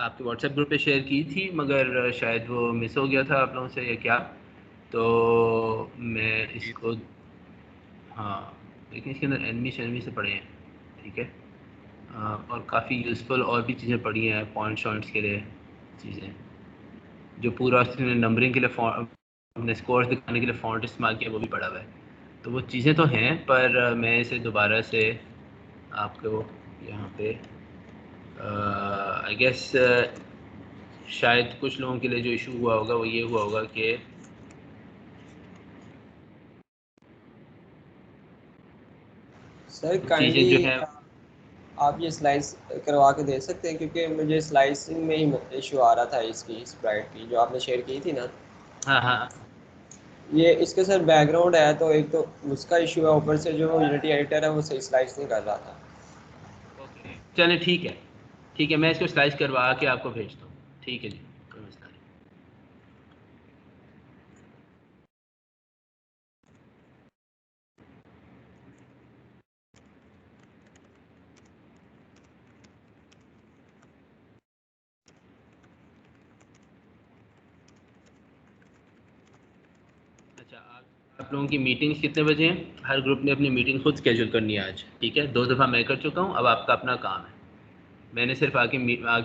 आपके WhatsApp group पे share की थी, मगर शायद वो मिस हो गया था आप लोगों से या क्या। तो मैं इसको, हाँ, लेकिन इसके अंदर एनमी शनमी से पढ़े हैं, ठीक है। और काफ़ी यूज़फुल और भी चीज़ें पढ़ी हैं, पॉइंट शॉइंट्स के लिए चीज़ें, जो पूरा उसने नंबरिंग के लिए हमने स्कोर्स दिखाने के लिए फ़ॉन्ट इस्तेमाल किया, वो भी पढ़ा हुआ है। तो वो चीज़ें तो हैं, पर मैं इसे दोबारा से आपको यहाँ पे आई गेस शायद कुछ लोगों के लिए जो इशू हुआ होगा वो ये हुआ होगा कि सर चीज़ें जो काइंडली हैं, आप ये स्लाइस करवा के दे सकते हैं, क्योंकि मुझे स्लाइसिंग में ही इशू आ रहा था इसकी, स्प्राइट की जो आपने शेयर की थी ना। हाँ हाँ, ये इसके सर बैकग्राउंड है तो एक तो उसका इशू है, ऊपर से जो यूनिटी एडिटर है वो सही स्लाइस नहीं कर रहा था। ओके चलें, ठीक है, मैं इसको स्लाइस करवा के आपको भेजता हूँ, ठीक है जी, कोई मसला नहीं। अच्छा, आप लोगों की मीटिंग्स कितने बजे हैं? हर ग्रुप ने अपनी मीटिंग खुद स्केड्यूल करनी है आज, ठीक है। 2 दफ़ा मैं कर चुका हूँ, अब आपका अपना काम है। मैंने सिर्फ आके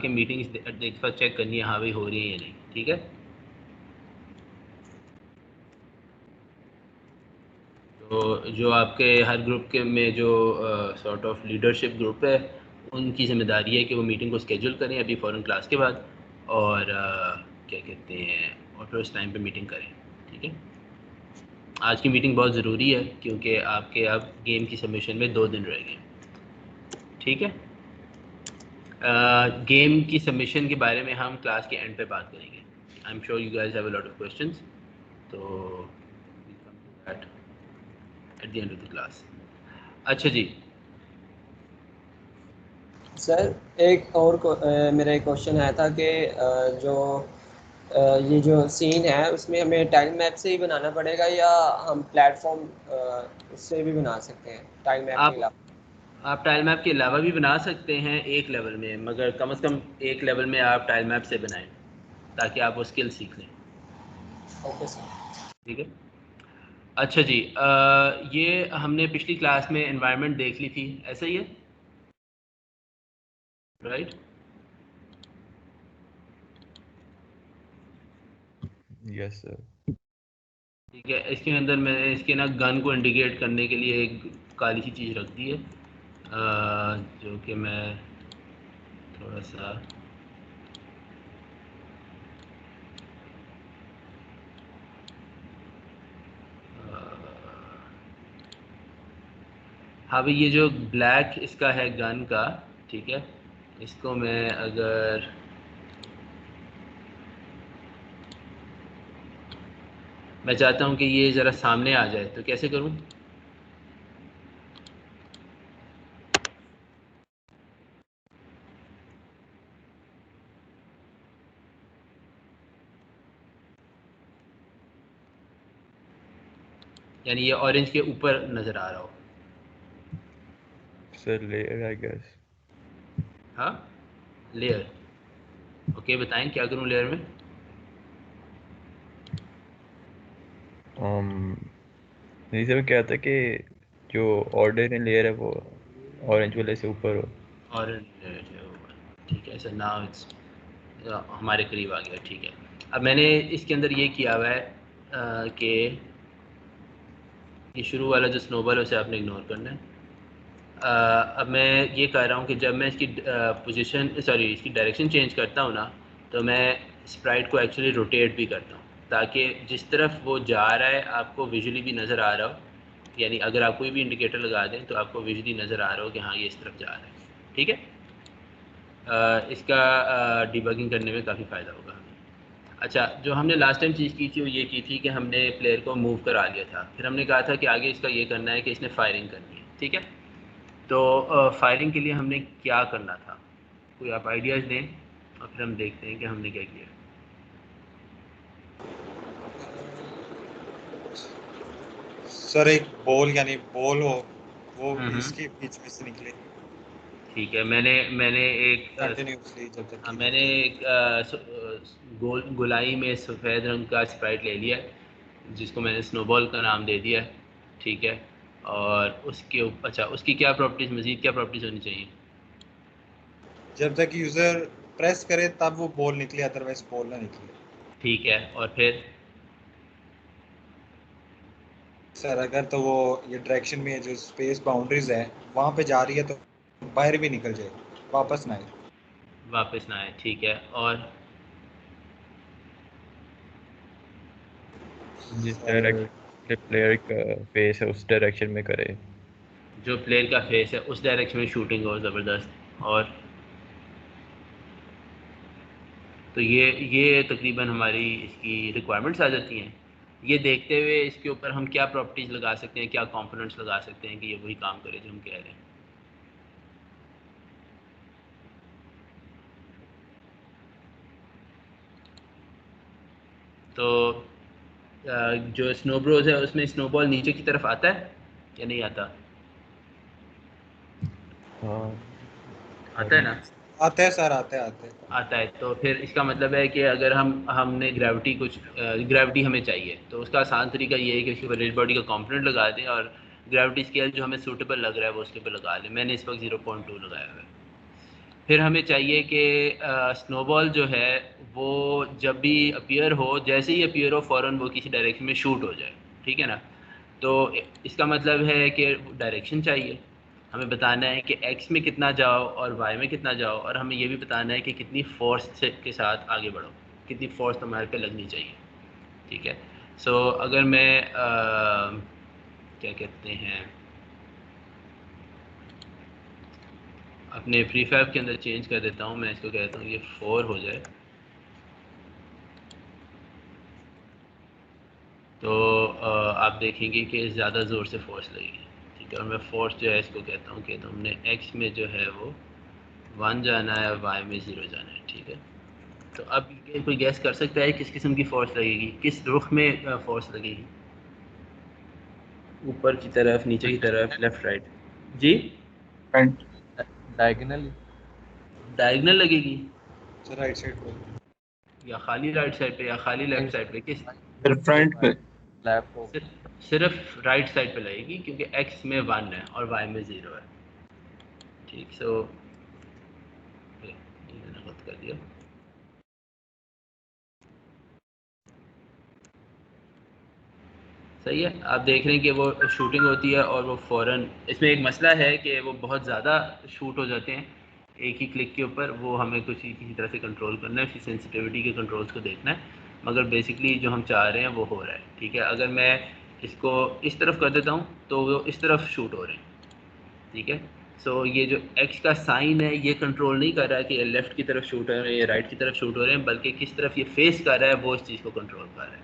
मीटिंग्स एक बार चेक करनी है, हाँ भाई हो रही है या नहीं, ठीक है। तो जो आपके हर ग्रुप के में जो सॉर्ट ऑफ लीडरशिप ग्रुप है, उनकी ज़िम्मेदारी है कि वो मीटिंग को स्केड्यूल करें अभी फ़ौरन क्लास के बाद, और क्या कहते हैं, और फिर उस टाइम पे मीटिंग करें, ठीक है। आज की मीटिंग बहुत ज़रूरी है क्योंकि आपके अब गेम की सबमिशन में 2 दिन रह गए, ठीक है। गेम की सबमिशन के बारे में हम क्लास के एंड पे बात करेंगे। I am sure you guys have a lot of questions, तो we'll come to that at the end of the class. अच्छा जी, सर एक और मेरा एक क्वेश्चन आया था कि जो ये जो सीन है उसमें हमें टाइम मैप से ही बनाना पड़ेगा या हम प्लेटफॉर्म उससे भी बना सकते हैं टाइम मैप के आप अलावा? आप टाइल मैप के अलावा भी बना सकते हैं एक लेवल में, मगर कम से कम एक लेवल में आप टाइल मैप से बनाएं ताकि आप वो स्किल सीख लें, ओके सर। ठीक है। अच्छा जी, ये हमने पिछली क्लास में एनवायरनमेंट देख ली थी, ऐसा ही है, राइट? Yes sir. ठीक है, इसके अंदर मैंने इसके ना गन को इंडिकेट करने के लिए एक काली सी चीज़ रख दी है, जो कि मैं थोड़ा सा हाँ भाई, ये जो ब्लैक इसका है गन का, ठीक है, इसको मैं अगर मैं चाहता हूँ कि ये ज़रा सामने आ जाए तो कैसे करूँ? यानी ये ऑरेंज के ऊपर नज़र आ रहा हो। Sir layer I guess. हाँ, लेयर, ओके, बताएं क्या करूँ लेयर में? नहीं सर, मैं क्या था कि जो ऑर्डिनरी लेयर है वो ऑरेंज वाले से ऊपर हो। ऑरेंज लेयर है ऊपर, ठीक है सर, नाउ इट्स हमारे करीब आ गया, ठीक है। अब मैंने इसके अंदर ये किया हुआ है कि ये शुरू वाला जो स्नोबॉल है उसे आपने इग्नोर करना है। अब मैं ये कह रहा हूँ कि जब मैं इसकी पोजीशन सॉरी इसकी डायरेक्शन चेंज करता हूँ ना, तो मैं स्प्राइट को एक्चुअली रोटेट भी करता हूँ ताकि जिस तरफ वो जा रहा है आपको विजुअली भी नज़र आ रहा हो। यानी अगर आप कोई भी इंडिकेटर लगा दें तो आपको विजुअली नज़र आ रहा हो कि हाँ ये इस तरफ जा रहा है, ठीक है। इसका डिबगिंग करने में काफ़ी फ़ायदा होगा हमें। अच्छा, जो हमने लास्ट टाइम चीज़ की थी वो ये की थी कि हमने प्लेयर को मूव करा लिया था, फिर हमने कहा था कि आगे इसका ये करना है कि इसने फायरिंग करनी है, ठीक है। तो फायरिंग के लिए हमने क्या करना था, कोई आप आइडियाज़ दें और फिर हम देखते हैं कि हमने क्या किया। सर एक बॉल यानी बॉल हो वो हम्म, इसके बीच में से निकले। ठीक है, मैंने एक कंटिन्यूअसली जब तक कि मैंने एक गोलाई में सफ़ेद रंग का स्प्राइट ले लिया है जिसको मैंने स्नोबॉल का नाम दे दिया है, ठीक है। और उसके अच्छा उसकी क्या प्रॉपर्टीज़, मज़ीद क्या प्रॉपर्टीज़ होनी चाहिए? जब तक यूजर प्रेस करे तब वो बॉल निकले, अदरवाइज बॉल ना निकले। ठीक है, और फिर सर अगर तो वो ये डायरेक्शन में जो स्पेस बाउंड्रीज है वहाँ पे जा रही है तो बाहर भी निकल जाए, वापस ना आए। वापस ना आए, ठीक है। और जिस सर डायरेक्शन प्लेयर का फेस है उस डायरेक्शन में करे। जो प्लेयर का फेस है उस डायरेक्शन में शूटिंग हो ज़बरदस्त। और तो ये तकरीबन हमारी इसकी रिक्वायरमेंट्स आ जाती हैं। ये देखते हुए इसके ऊपर हम क्या प्रॉपर्टीज़ लगा सकते हैं, क्या कंपोनेंट्स लगा सकते हैं कि ये वही काम करे जो हम कह रहे हैं। तो जो स्नो ब्रोज है उसमें स्नोबॉल नीचे की तरफ आता है या नहीं आता? हाँ आता है ना? आते हैं सर, आते हैं। आता है। तो फिर इसका मतलब है कि अगर हमने ग्रेविटी हमें चाहिए तो उसका आसान तरीका ये है कि उसके ऊपर रिज बॉडी का कंपोनेंट लगा दें और ग्रेविटी स्केल जो हमें सूटेबल लग रहा है वो उसके ऊपर लगा लें। मैंने इस वक्त 0.2 लगाया हुआ है। फिर हमें चाहिए कि स्नोबॉल जो है वो जब भी अपीयर हो, जैसे ही अपीयर हो फ़ौरन वो किसी डायरेक्शन में शूट हो जाए, ठीक है ना? तो इसका मतलब है कि डायरेक्शन चाहिए, हमें बताना है कि एक्स में कितना जाओ और वाई में कितना जाओ, और हमें ये भी बताना है कि कितनी फोर्स के साथ आगे बढ़ो, कितनी फोर्स तुम्हारे पे लगनी चाहिए, ठीक है। सो अगर मैं क्या कहते हैं अपने प्रीफैब के अंदर चेंज कर देता हूँ, मैं इसको कहता हूँ ये 4 हो जाए, तो आप देखेंगे कि ज़्यादा ज़ोर से फोर्स लगेगी, ठीक है। और मैं फोर्स जो है इसको कहता हूँ कि तुमने एक्स में जो है वो 1 जाना है और वाई में 0 जाना है, ठीक है। तो अब कोई गैस कर सकता है किस किस्म की फोर्स लगेगी, किस रुख में फोर्स लगेगी? ऊपर की तरफ, नीचे की तरफ, लेफ्ट राइट? जी, डायगोनली। डायगनल लगेगी सर राइट साइड पे। या खाली राइट साइड पे या खाली लेफ्ट साइड पे? किस? फ्रंट पे लैप हो। सिर्फ राइट साइड पे लगेगी क्योंकि एक्स में 1 है और वाई में 0 है, ठीक। सो ये मैंने गलत कर दिया। सही है, आप देख रहे हैं कि वो शूटिंग होती है और वो फ़ौरन, इसमें एक मसला है कि वो बहुत ज़्यादा शूट हो जाते हैं एक ही क्लिक के ऊपर। वो हमें किसी तरह से कंट्रोल करना है, उसकी सेंसिटिविटी के कंट्रोल्स को देखना है, मगर बेसिकली जो हम चाह रहे हैं वो हो रहा है, ठीक है। अगर मैं इसको इस तरफ कर देता हूँ तो वो इस तरफ शूट हो रहे हैं, ठीक है। सो ये जो एक्स का साइन है ये कंट्रोल नहीं कर रहा है कि ये लेफ़्ट की तरफ शूट हो रहे हैं या राइट की तरफ शूट हो रहे हैं, बल्कि किस तरफ ये फेस कर रहा है वो इस चीज़ को कंट्रोल कर रहा है,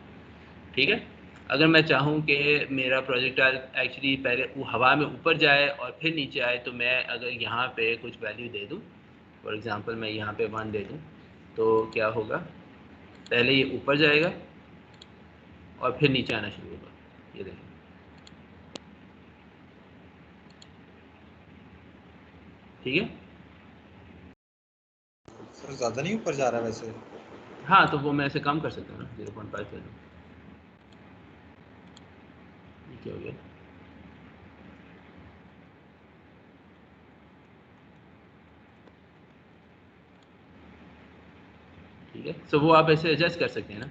ठीक है। अगर मैं चाहूँ कि मेरा प्रोजेक्टाइल एक्चुअली पहले वो हवा में ऊपर जाए और फिर नीचे आए, तो मैं अगर यहाँ पे कुछ वैल्यू दे दूँ, फॉर एग्ज़ाम्पल मैं यहाँ पे 1 दे दूँ, तो क्या होगा, पहले ये ऊपर जाएगा और फिर नीचे आना शुरू होगा, ये देखें, ठीक है। सर ज़्यादा नहीं ऊपर जा रहा है वैसे। हाँ, तो वो मैं ऐसे कम कर सकता हूँ ना, 0.5 कर दूँ, ये क्या हो गया? ठीक है। सो वो आप ऐसे एडजस्ट कर सकते हैं ना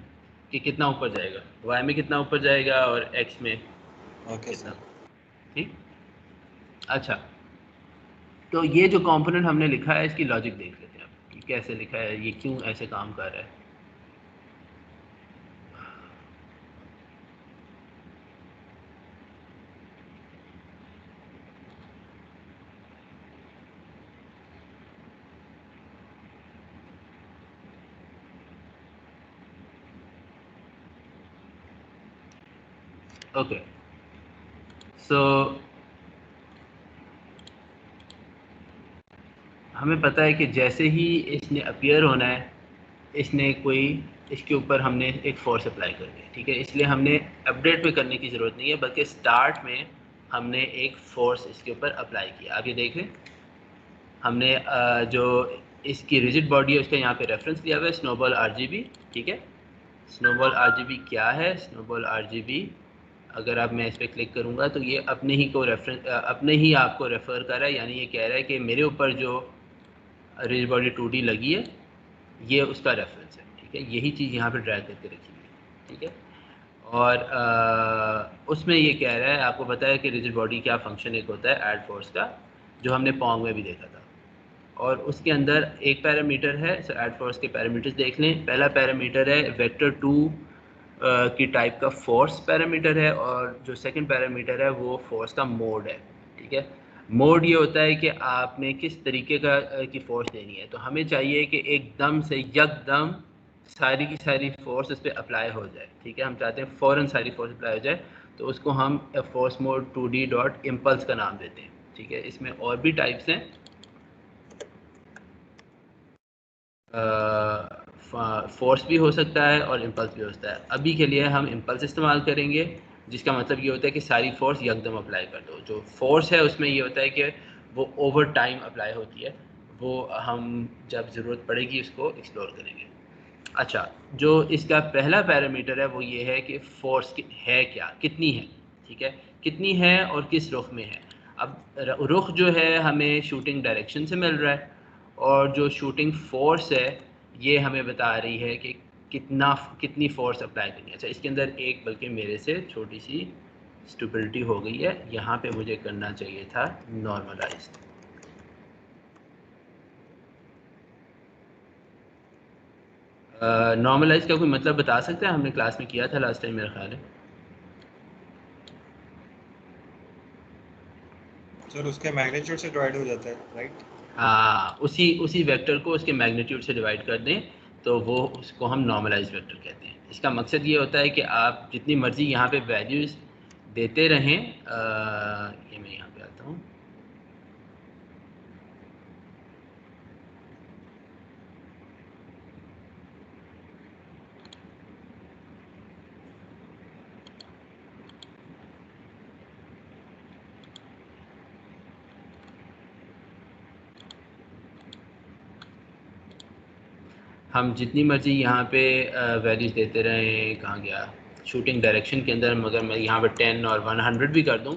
कि कितना ऊपर जाएगा, वाई में कितना ऊपर जाएगा और एक्स में ओके कितना, सर। ठीक। अच्छा, तो ये जो कंपोनेंट हमने लिखा है इसकी लॉजिक देख लेते हैं अब कि कैसे लिखा है, ये क्यों ऐसे काम कर रहा है। ओके, सो हमें पता है कि जैसे ही इसने अपीयर होना है, इसने कोई इसके ऊपर हमने एक फोर्स अप्लाई कर दिया, ठीक है। इसलिए हमने अपडेट पे करने की ज़रूरत नहीं है, बल्कि स्टार्ट में हमने एक फोर्स इसके ऊपर अप्लाई किया। आप ये देख लें, हमने जो इसकी रिजिड बॉडी है उसका यहाँ पे रेफरेंस लिया हुआ है स्नोबॉल RGB, ठीक है। स्नोबॉल RGB क्या है? स्नोबॉल RGB अगर आप मैं इस पर क्लिक करूँगा तो ये अपने ही आपको रेफ़र कर रहा है, यानी ये कह रहा है कि मेरे ऊपर जो रिजिड बॉडी 2D लगी है ये उसका रेफरेंस है, ठीक है। यही चीज़ यहाँ पे ड्रैग करके रखी हुई है, ठीक है। और उसमें ये कह रहा है, आपको पता है कि रिजिड बॉडी क्या फंक्शन एक होता है ऐड फोर्स का, जो हमने पॉन्ग में भी देखा था। और उसके अंदर एक पैरामीटर है, सो ऐड फोर्स के पैरामीटर्स देख लें। पहला पैरामीटर है वेक्टर 2 की टाइप का फोर्स पैरामीटर है, और जो सेकंड पैरामीटर है वो फोर्स का मोड है, ठीक है। मोड ये होता है कि आपने किस तरीके की फ़ोर्स देनी है। तो हमें चाहिए कि एकदम से यकदम सारी की सारी फोर्स उस पर अप्लाई हो जाए, ठीक है। हम चाहते हैं फ़ौरन सारी फोर्स अप्लाई हो जाए, तो उसको हम force mode 2D dot impulse का नाम देते हैं, ठीक है। इसमें और भी टाइप्स हैं, फोर्स भी हो सकता है और इम्पल्स भी हो सकता है। अभी के लिए हम इम्पल्स इस्तेमाल करेंगे, जिसका मतलब ये होता है कि सारी फोर्स यकदम अप्लाई कर दो। जो फोर्स है उसमें ये होता है कि वो ओवर टाइम अप्लाई होती है, वो हम जब ज़रूरत पड़ेगी उसको एक्सप्लोर करेंगे। अच्छा, जो इसका पहला पैरामीटर है वो ये है कि फोर्स है क्या, कितनी है, ठीक है। कितनी है और किस रुख में है। अब रुख जो है हमें शूटिंग डायरेक्शन से मिल रहा है, और जो शूटिंग फोर्स है ये हमें बता रही है कि कितनी फोर्स अप्लाई करनी है। अच्छा, इसके अंदर एक बल्कि मेरे से छोटी सी स्टुपिडिटी हो गई है, यहाँ पे मुझे करना चाहिए था नॉर्मलाइज्ड। नॉर्मलाइज का कोई मतलब बता सकते हैं? हमने क्लास में किया था लास्ट टाइम मेरा ख्याल है। सर उसके मैग्नीट्यूड से डिवाइड हो जाता है, राइट? हाँ, उसी वेक्टर को उसके मैग्नीट्यूड से डिवाइड कर दें तो वो उसको हम नॉर्मलाइज वेक्टर कहते हैं। इसका मकसद ये होता है कि आप जितनी मर्जी यहाँ पे वैल्यूज़ देते रहें। ये मैं यहाँ पे आता हूँ। हम जितनी मर्जी यहाँ पे वैल्यूज़ देते रहें। कहाँ गया शूटिंग डायरेक्शन के अंदर? मगर मैं यहाँ पे 10 और 100 भी कर दूँ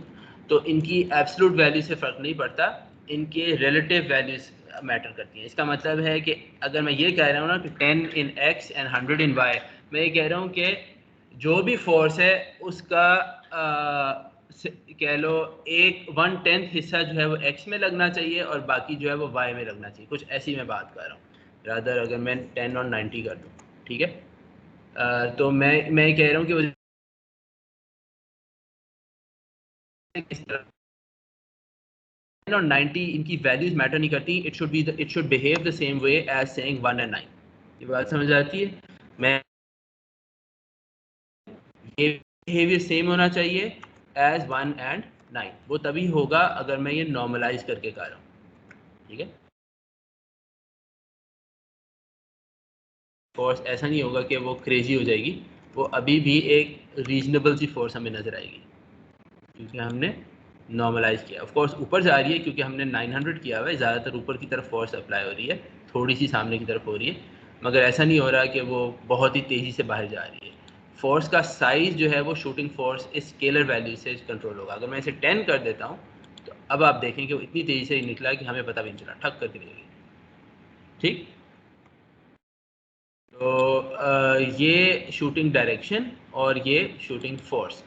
तो इनकी एब्सोल्यूट वैल्यू से फ़र्क नहीं पड़ता, इनके रिलेटिव वैल्यूज़ मैटर करती हैं। इसका मतलब है कि अगर मैं ये कह रहा हूँ ना कि 10 इन x एंड 100 इन y, मैं ये कह रहा हूँ कि जो भी फोर्स है उसका कह लो 1/10 हिस्सा जो है वो x में लगना चाहिए और बाकी जो है वो y में लगना चाहिए। कुछ ऐसी मैं बात कर रहा हूँ। रादर अगर मैं 10 और 90 कर दूँ, ठीक है। तो मैं कह रहा हूँ कि वो इस तरह 10 और 90 इनकी वैल्यूज मैटर नहीं करती। It should behave the same way as saying 1 and 9। ये बात समझ आती है? मैं ये बिहेवियर सेम होना चाहिए एज 1 एंड 9। वो तभी होगा अगर मैं ये नॉर्मलाइज करके कर रहा हूँ, ठीक है। फोर्स ऐसा नहीं होगा कि वो क्रेजी हो जाएगी, वो अभी भी एक रीजनेबल सी फोर्स हमें नज़र आएगी, क्योंकि हमने नॉर्मलाइज किया। ऑफ कोर्स ऊपर जा रही है क्योंकि हमने 900 किया हुआ है, ज़्यादातर ऊपर की तरफ फोर्स अप्लाई हो रही है, थोड़ी सी सामने की तरफ हो रही है, मगर ऐसा नहीं हो रहा कि वो बहुत ही तेज़ी से बाहर जा रही है। फोर्स का साइज़ जो है वो शूटिंग फोर्स इस स्केलर वैल्यू से कंट्रोल होगा। अगर मैं इसे 10 कर देता हूँ तो अब आप देखें कि वो इतनी तेज़ी से निकला कि हमें पता भी नहीं चला, ठक करके निकल गई, ठीक। तो ये शूटिंग डायरेक्शन और ये शूटिंग फोर्स।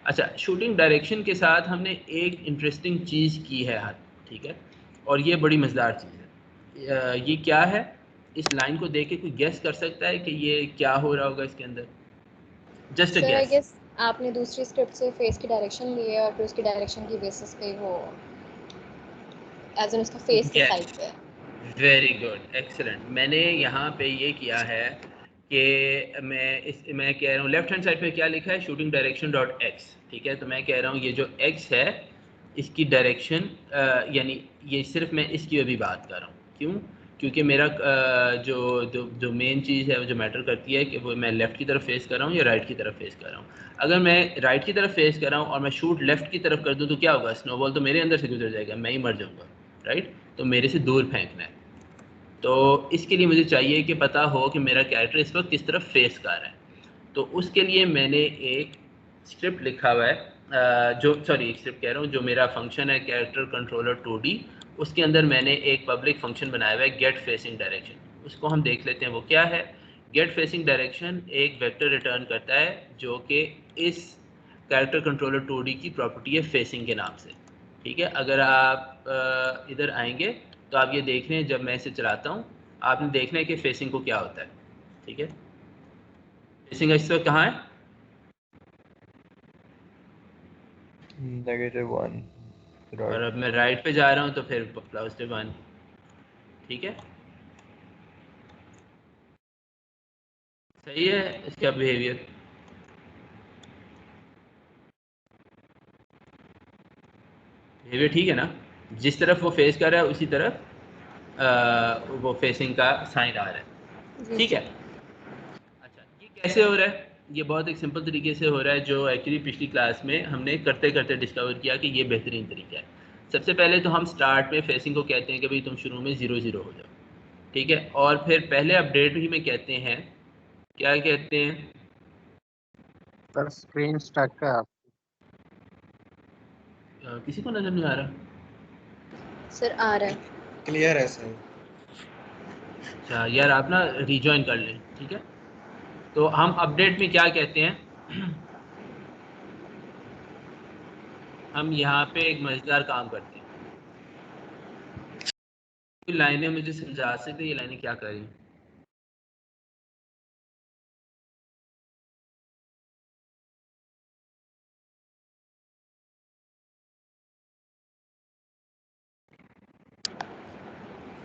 अच्छा, शूटिंग डायरेक्शन के साथ हमने एक इंटरेस्टिंग चीज़ की है, ठीक है, और ये बड़ी मज़ेदार चीज़ है। ये क्या है? इस लाइन को देख के कोई गेस कर सकता है कि ये क्या हो रहा होगा इसके अंदर? Just a sir I guess. Guess आपने दूसरी स्क्रिप्ट से फेस की डायरेक्शन ली है और फिर उसकी डायरेक्शन की बेसिस पे वो एज एन उसका फेस के साइड पे है। Very good, excellent. मैंने यहाँ पे ये किया है कि मैं कह रहा हूँ लेफ्ट हैंड साइड पे क्या लिखा है, शूटिंग डायरेक्शन डॉट एक्स, ठीक है। तो मैं कह रहा हूँ ये जो एक्स है इसकी डायरेक्शन, यानी ये सिर्फ मैं इसकी अभी बात कर रहा हूँ। क्यों? क्योंकि मेरा जो मेन चीज़ है जो मैटर करती है कि वो मैं लेफ़्ट की तरफ फेस कर रहा हूँ या राइट की तरफ फेस कर रहा हूँ। अगर मैं राइट की तरफ फेस कर रहा हूँ और मैं शूट लेफ़्ट की तरफ कर दूँ तो क्या होगा? स्नोबॉल तो मेरे अंदर से गुजर जाएगा, मैं ही मर जाऊँगा, राइट। तो मेरे से दूर फेंकना है। तो इसके लिए मुझे चाहिए कि पता हो कि मेरा कैरेक्टर इस वक्त किस तरफ फेस कर रहा है। तो उसके लिए मैंने एक स्क्रिप्ट लिखा हुआ है, स्क्रिप्ट कह रहा हूँ, जो मेरा फंक्शन है कैरेक्टर कंट्रोलर 2D, उसके अंदर मैंने एक पब्लिक फंक्शन बनाया हुआ है गेट फेसिंग डायरेक्शन। उसको हम देख लेते हैं वो क्या है। गेट फेसिंग डायरेक्शन एक वेक्टर रिटर्न करता है जो कि इस कैरेक्टर कंट्रोलर 2D की प्रॉपर्टी है फेसिंग के नाम से। ठीक है, अगर आप इधर आएंगे तो आप ये देख रहे हैं, जब मैं इसे चलाता हूँ आपने देखना है कि फेसिंग को क्या होता है। ठीक है, फेसिंग इस वक्त कहाँ है? -1 और राइट। अब मैं राइट पे जा रहा हूँ तो फिर +1। ठीक है, सही है इसका बिहेवियर। बिहेवियर ठीक है ना? जिस तरफ वो फेस कर रहा है उसी तरफ वो फेसिंग का साइन आ रहा है। जी ठीक है, अच्छा ये कैसे हो रहा है? ये बहुत एक सिंपल तरीके से हो रहा है, जो एक्चुअली पिछली क्लास में हमने करते करते डिस्कवर किया कि ये बेहतरीन तरीका है। सबसे पहले तो हम स्टार्ट में फेसिंग को कहते हैं कि भाई तुम शुरू में 0 0 हो जाओ। ठीक है, और फिर पहले अपडेट ही में कहते हैं, क्या कहते हैं? सर स्क्रीन स्टक है आप। किसी को नजर नहीं आ रहा? सर आ रहा है। क्लियर है सर। अच्छा यार, आप ना रिजॉइन कर लें। ठीक है, तो हम अपडेट में क्या कहते हैं? हम यहाँ पे एक मजेदार काम करते हैं। ये लाइनें मुझे समझा सकते, ये लाइनें क्या कर रही हैं?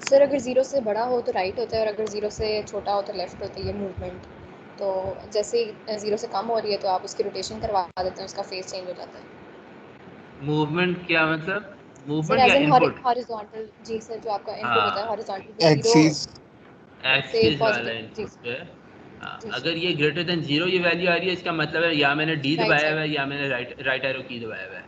सर अगर 0 से बड़ा हो तो राइट होता है, और अगर 0 से छोटा हो तो लेफ़्ट होता है ये मूवमेंट। तो जैसे 0 से कम हो रही है तो आप उसकी रोटेशन करवा देते हैं, उसका फेस चेंज हो जाता है। मूवमेंट क्या मतलब? सर मूवमेंट या एज इन इनपुट? हॉरिजॉन्टल, जी सर, जो आपका इनपुट होता है हाँ, हॉरिजॉन्टल, वो 0 एक्सिस। से एक्सिस वाला पॉजिटिव। जी इनपुट पे। हाँ, जी अगर ये ग्रेटर देन 0 ये वैल्यू आ रही है, इसका मतलब है या मैंने डी राइट दबाया हुआ साइड। है या मैंने राइट एरो की दबाया हुआ है।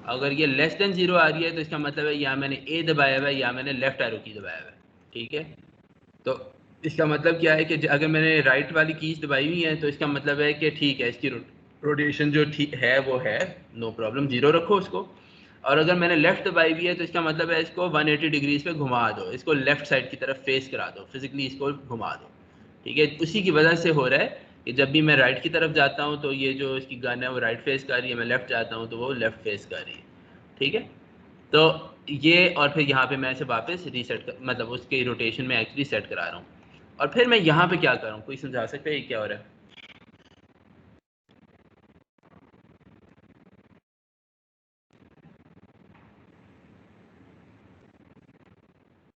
अगर ये लेस देन 0 आ रही है तो इसका मतलब है या मैंने ए दबाया हुआ है या मैंने लेफ्ट एरो की दबाया हुआ है। ठीक है, तो इसका मतलब क्या है कि अगर मैंने राइट वाली कीज दबाई हुई है तो इसका मतलब है कि ठीक है, इसकी रोटेशन जो ठीक है वो है, नो प्रॉब्लम, 0 रखो उसको। और अगर मैंने लेफ्ट दबाई हुई है तो इसका मतलब है इसको 180 डिग्रीज पे घुमा दो, इसको लेफ्ट साइड की तरफ फेस करा दो, फिजिकली इसको घुमा दो। ठीक है, उसी की वजह से हो रहा है कि जब भी मैं राइट की तरफ जाता हूँ तो ये जो इसकी गन है वो राइट फेस कर रही है, मैं लेफ्ट जाता हूँ तो वो लेफ्ट फेस कर रही है। ठीक है, तो ये, और फिर यहाँ पे मैं इसे वापस रीसेट कर, मतलब उसके रोटेशन में एक्चुअली सेट करा रहा हूँ। और फिर मैं यहाँ पे क्या कर रहा हूँ, कोई समझा सकता है ये क्या हो रहा है?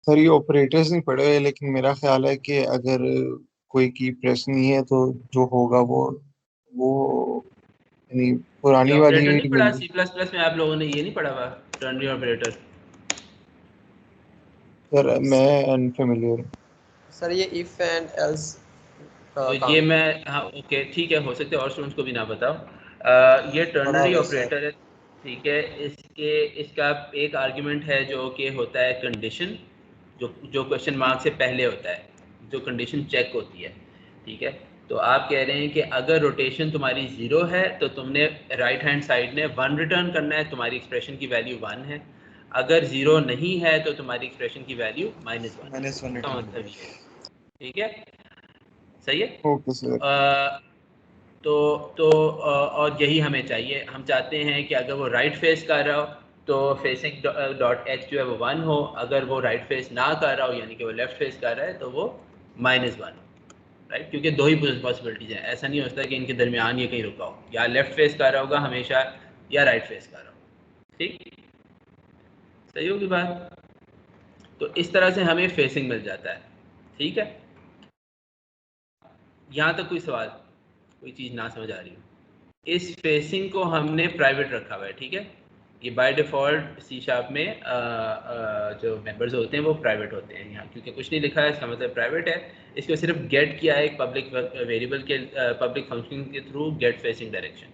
सर ये ऑपरेटर्स नहीं पढ़े हुए, लेकिन मेरा ख्याल है कि अगर कोई की प्रेस नहीं है तो जो होगा वो यानी ये पुरानी वाली ऑपरेटर में नहीं पढ़ा मिल। C++ में? आप लोगों ने ये नहीं पढ़ा हुआ टर्नरी ऑपरेटर? सर मैं अनफेमिलियर। सर ये इफ एंड एल्स का तो ये काम मैं, हाँ ओके ठीक है, हो सकता है और स्टूडेंट्स को भी ना बताओ। ये पढ़ा टर्नरी हुआ है सर। ऑपरेटर है। ठीक है, इसका एक आर्ग्यूमेंट है जो कि होता है कंडीशन, जो क्वेश्चन मार्क से पहले होता है, जो कंडीशन चेक होती है। ठीक है, तो आप कह रहे हैं कि अगर रोटेशन तुम्हारी 0 है तो तुमने राइट हैंड साइड ने 1 रिटर्न करना है, तुम्हारी एक्सप्रेशन की वैल्यू 1 है। अगर 0 नहीं है तो तुम्हारी एक्सप्रेशन की वैल्यू -1 है। -1 इसका रिटर्न मतलब ये करेगा। है। ठीक है, सही है। Okay sir. तो और यही हमें चाहिए, हम चाहते हैं कि अगर वो राइट फेस कर रहा हो तो फेसिंग डॉट एच जो है वो 1 हो, अगर वो राइट फेस ना कर रहा हो यानी कि वो लेफ्ट फेस कर रहा है तो वो -1 हो। राइट, क्योंकि दो ही पॉसिबिलिटीज़ हैं, ऐसा नहीं होता कि इनके दरमियान ये कहीं रुका हो, या लेफ्ट फेस कर रहा होगा हमेशा या राइट फेस कर रहा होगा। ठीक, सही होगी बात? तो इस तरह से हमें फेसिंग मिल जाता है। ठीक है, यहाँ तक कोई सवाल, कोई चीज़ ना समझ आ रही हो? इस फेसिंग को हमने प्राइवेट रखा हुआ है। ठीक है, ये बाय डिफ़ॉल्ट सी शार्प में जो मेंबर्स होते हैं वो प्राइवेट होते हैं। यहाँ क्योंकि कुछ नहीं लिखा है इसका मतलब प्राइवेट है। इसको सिर्फ गेट किया है एक पब्लिक वेरिएबल के पब्लिक फंक्शन के थ्रू, गेट फेसिंग डायरेक्शन,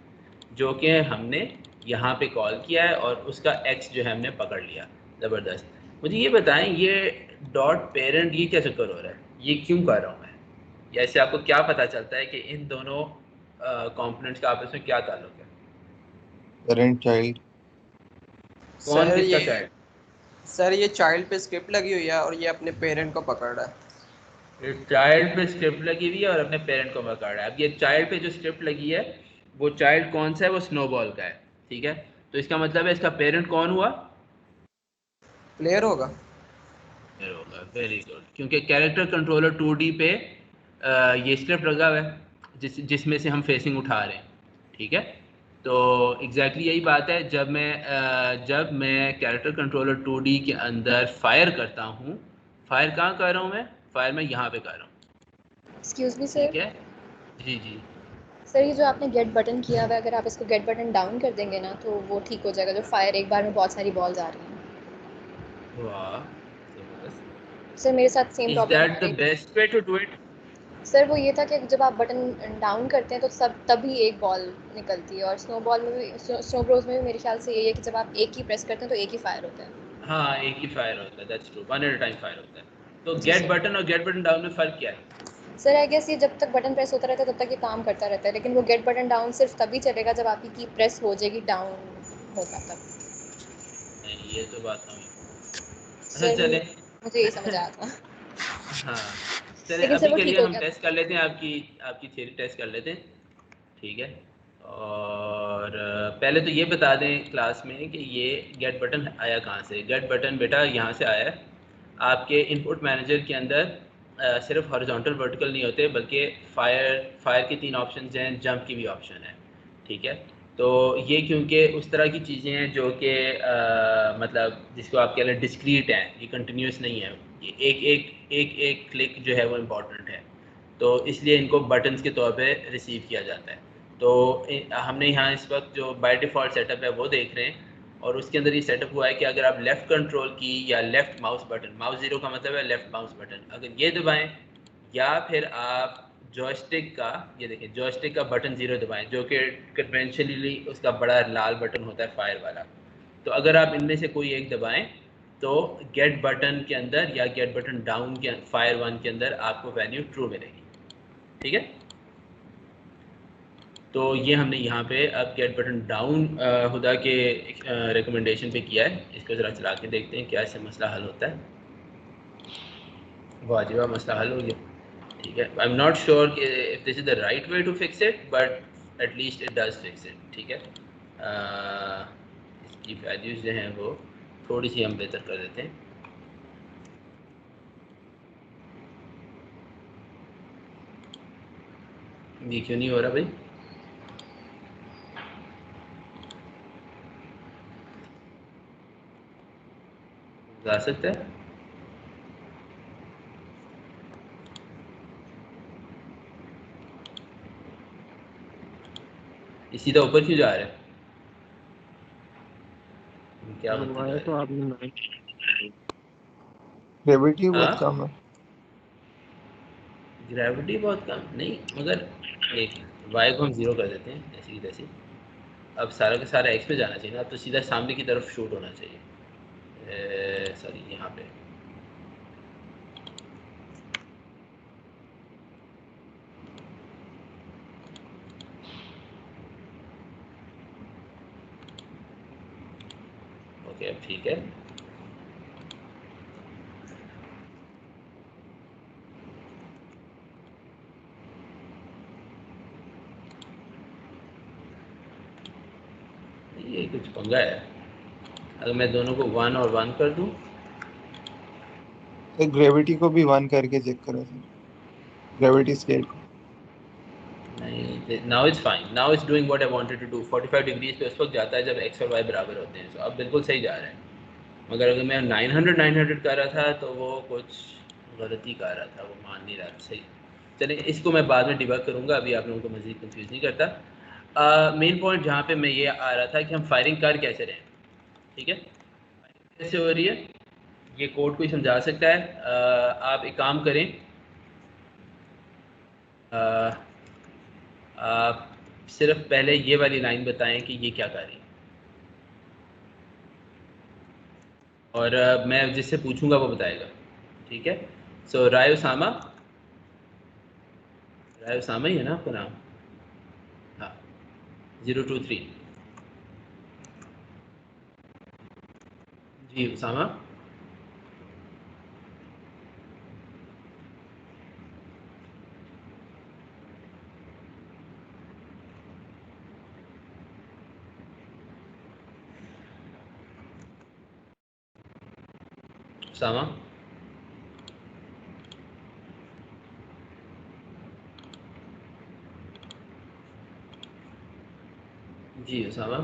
जो कि हमने यहाँ पे कॉल किया है और उसका एक्स जो है हमने पकड़ लिया। ज़बरदस्त। मुझे ये बताएं, ये डॉट पेरेंट ये क्या चक्कर हो रहा है, ये क्यों कर रहा हूँ मैं, या इससे आपको क्या पता चलता है कि इन दोनों कंपोनेंट्स का आपस में क्या ताल्लुक है? Parent child. कौन सर किसका ये चाइल्ड? सर ये चाइल्ड पे स्क्रिप्ट लगी हुई है और ये अपने पेरेंट को पकड़ रहा है। चाइल्ड पे स्क्रिप्ट लगी हुई है और अपने पेरेंट को पकड़ रहा है। अब ये चाइल्ड पे जो स्क्रिप्ट लगी है वो चाइल्ड कौन सा है, वो स्नोबॉल का है, ठीक है। तो इसका मतलब है इसका पेरेंट कौन हुआ? प्लेयर होगा। प्लेयर होगा, वेरी गुड, क्योंकि कैरेक्टर कंट्रोलर 2D पे ये स्क्रिप्ट लगा हुआ है जिसमें से हम फेसिंग उठा रहे हैं, ठीक है। तो एग्जैक्टली यही बात है, जब मैं कैरेक्टर कंट्रोलर 2D के अंदर फायर करता हूँ, फायर कहाँ कर रहा हूँ मैं? फायर मैं यहाँ पे कर रहा हूँ, एक्सक्यूज मी ठीक सर। है। जी जी। सर ये जो आपने गेट बटन किया हुआ है, अगर आप इसको गेट बटन डाउन कर देंगे ना तो वो ठीक हो जाएगा, जो फायर एक बार में बहुत सारी बॉल्स आ रही हैं। वाह, जबरदस्त। सर मेरे साथ सेम इज प्रॉब्लम आ दैट द रही थी। Best way to do it? Sir वो ये था कि जब आप बटन डाउन करते हैं तो तभी एक बॉल निकलती है, और स्नो बॉल में भी, स्नो ब्रोज में भी मेरे ख्याल से यही है कि जब आप एक ही प्रेस करते हैं तो एक ही फायर होता है। हाँ, एक ही फायर होता है, that's true, one at a time fire होता है। तो जी गेट सर। बटन और गेट बटन डाउन में फ़र्क क्या है? सर आई गेस ये जब तक बटन प्रेस होता रहता है तब तक ये काम करता रहता है, लेकिन वो गेट बटन डाउन सिर्फ तभी चलेगा जब आपकी की प्रेस हो जाएगी डाउन होगा तब। नहीं, ये तो बात नहीं। अच्छा सर चले। मुझे यही समझ आया था। हाँ, चले लेकिन सर अभी वो के ठीक लिए हो हम गया था। टेस्ट कर लेते हैं, आपकी आपकी थ्योरी टेस्ट कर लेते हैं, ठीक है। और पहले तो ये बता दें क्लास में कि ये गेट बटन आया कहाँ से। गेट बटन बेटा यहाँ से आया है, आपके इनपुट मैनेजर के अंदर सिर्फ हॉरिजॉन्टल वर्टिकल नहीं होते, बल्कि फायर के 3 ऑप्शन हैं, जंप की भी ऑप्शन है, ठीक है। तो ये क्योंकि उस तरह की चीज़ें हैं जो कि मतलब जिसको आप कह लें डिस्क्रीट हैं, ये कंटिन्यूस नहीं है, ये एक क्लिक जो है वो इम्पॉर्टेंट है, तो इसलिए इनको बटन्स के तौर पे रिसीव किया जाता है। तो हमने यहाँ इस वक्त जो बाय डिफ़ॉल्ट सेटअप है वो देख रहे हैं, और उसके अंदर ये सेटअप हुआ है कि अगर आप लेफ़्ट कंट्रोल की या left mouse button, mouse zero का मतलब है लेफ़्ट माउस बटन, अगर ये दबाएं, या फिर आप जॉयस्टिक का, ये देखें जॉयस्टिक का बटन ज़ीरो दबाएं, जो कि कन्वेंशनली उसका बड़ा लाल बटन होता है फायर वाला, तो अगर आप इनमें से कोई एक दबाएं तो गेट बटन के अंदर या गेट बटन डाउन के फायर वन के अंदर आपको वैल्यू ट्रू मिलेगी, ठीक है। तो ये हमने यहाँ पे अब गेट बटन डाउन हुदा के रिकमेंडेशन पे किया है। इसको ज़रा चला के देखते हैं क्या इससे मसला हल होता है। वाजिबा मसला हल हो गया, ठीक है। आई एम नॉट श्योर कि if this is the right way to fix it, but at least it does fix it, ठीक है। इसकी वैल्यूज़ जो हैं वो थोड़ी सी हम बेहतर कर देते हैं। ये क्यों नहीं हो रहा भाई? जा सकता है? ये सीधा ऊपर क्यों जा रहा है? क्या बनती जा मंगवाया तो रही है? आपने नहीं। ग्रेविटी बहुत हाँ, कम है। ग्रेविटी बहुत कम नहीं, मगर एक वाई को हम ज़ीरो कर देते हैं जैसे कि तैसे। अब सारा का सारा एक्स पे जाना चाहिए ना, अब तो सीधा सामने की तरफ शूट होना चाहिए। सॉरी, यहाँ पे ओके, अब ठीक है। ये कुछ पंगा है। अगर मैं दोनों को 1 और 1 कर दूं, तो ग्रेविटी को भी 1 करके चेक करो सर, ग्रेविटी स्केल को। नहीं, now it's fine, now it's doing what I wanted to do. 45 degrees पे उस वक्त जाता है जब एक्स और वाई बराबर होते हैं, तो अब बिल्कुल सही जा रहा है। मगर अगर मैं 900 कर रहा था तो वो कुछ गलती कर रहा था, वो मान नहीं रहा था सही। चलिए, इसको मैं बाद में डिबग करूँगा, अभी आप लोगों को मज़ीद कंफ्यूज नहीं करता। मेन पॉइंट जहाँ पे मैं ये आ रहा था कि हम फायरिंग कर कैसे रहे हैं, ठीक है। कैसे हो रही है ये कोड कोई समझा सकता है? आप एक काम करें, आ, आप सिर्फ पहले ये वाली लाइन बताएं कि ये क्या कर रही है, और मैं जिससे पूछूंगा वो बताएगा, ठीक है। सो राय उसामा ही है ना आपका नाम? हाँ, 023। जी उसामा। उसामा, जी उसामा।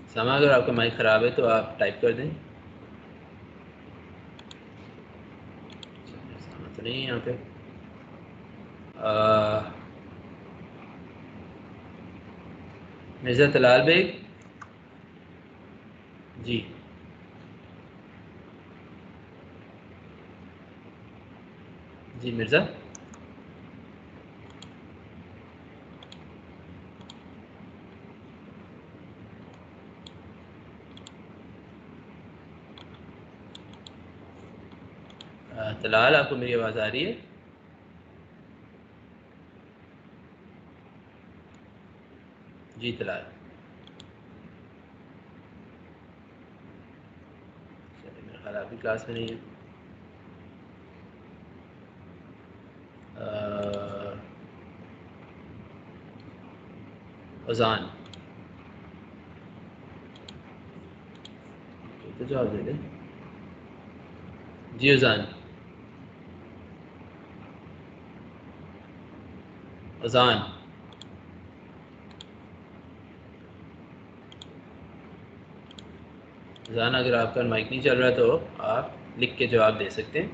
उसामा, अगर आपका माइक ख़राब है तो आप टाइप कर दें। उसामा तो नहीं है यहाँ पे। मिर्ज़ा तलाल बेग। जी जी मिर्ज़ा। तलाल, आपको मेरी आवाज़ आ रही है? जी तलाल। चलिए, मेरा ख्याल आप भी क्लास में नहीं है। अजान, तो जवाब दे दें। जी अजान। अजान। अजान, अगर आपका माइक नहीं चल रहा तो आप लिख के जवाब दे सकते हैं।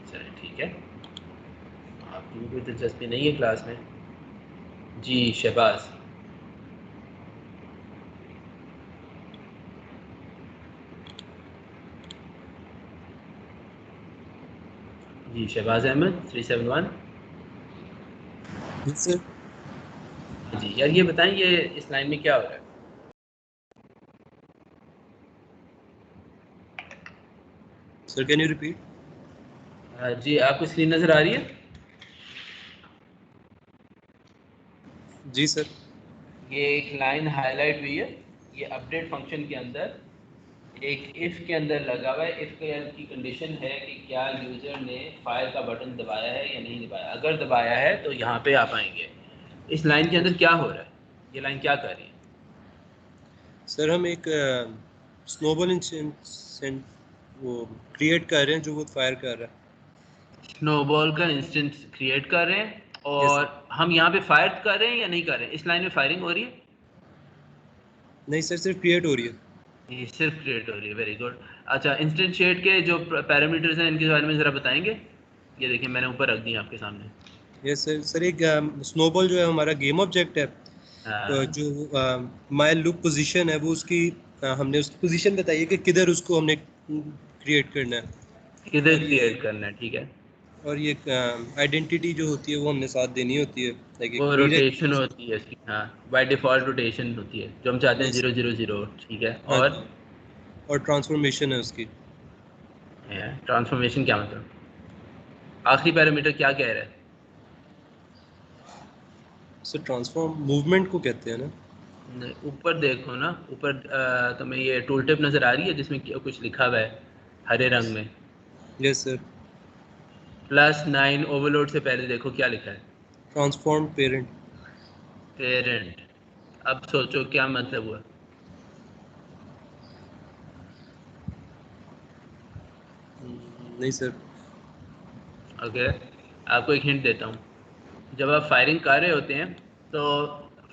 चलिए ठीक है, आपकी भी कोई दिलचस्पी नहीं है क्लास में। जी शहबाज। जी शहबाज अहमद 371। सर जी यार, ये बताएं ये इस लाइन में क्या हो रहा है? Sir can you repeat? जी, आपको स्क्रीन नज़र आ रही है? जी सर। ये एक लाइन हाईलाइट हुई है, ये अपडेट फंक्शन के अंदर एक इफ़ के अंदर लगा हुआ है। इफ़ की कंडीशन है कि क्या यूज़र ने फायर का बटन दबाया है या नहीं दबाया। अगर दबाया है तो यहाँ पे आप आएंगे। इस लाइन के अंदर क्या हो रहा है, ये लाइन क्या कर रही है? सर हम एक स्नोबॉल इंस्टेंट वो क्रिएट कर रहे हैं जो वो फायर कर रहा है। स्नोबॉल का इंस्टेंस क्रिएट कर रहे हैं यस और सर। हम यहाँ पे फायर कर रहे हैं या नहीं कर रहे हैं? इस लाइन में फायरिंग हो रही है? नहीं सर, सिर्फ क्रिएट हो रही है। ये सिर्फ क्रिएट हो रही है, वेरी गुड। अच्छा, इंस्टेंशिएट के जो पैरामीटर्स हैं इनके बारे में ज़रा बताएंगे? ये देखिए मैंने ऊपर रख दिया आपके सामने। Yes sir. सर एक स्नोबॉल जो है हमारा गेम ऑब्जेक्ट है, हाँ, जो माय लुक पोजीशन है वो उसकी हमने उसकी पोजीशन बताई है कि किधर उसको हमने क्रिएट करना है। किधर और ये क्रिएट करना है, ठीक है। आइडेंटिटी जो होती है वो हमने साथ देनी होती है, लाइक एक वो रोटेशन प्रीरेक्विजिट। होती है इसकी, हाँ, बाय डिफ़ॉल्ट रोटेशन होती है जो हम चाहते हैं, यस। 0 0 0, ठीक है। हाँ और जी। और ट्रांसफॉर्मेशन है उसकी। ट्रांसफॉर्मेशन क्या मतलब? आखिरी पैरामीटर क्या कह रहा है? सर ट्रांसफॉर्म मूवमेंट को कहते हैं ना। ऊपर देखो ना, ऊपर तुम्हें ये टूल टिप नज़र आ रही है जिसमें कुछ लिखा हुआ है हरे रंग में? Yes sir. +9 ओवरलोड से पहले देखो क्या लिखा है? Transform parent. पेरेंट। अब सोचो क्या मतलब हुआ? नहीं सर। ओके, आपको एक हिंट देता हूँ। जब आप फायरिंग कर रहे होते हैं तो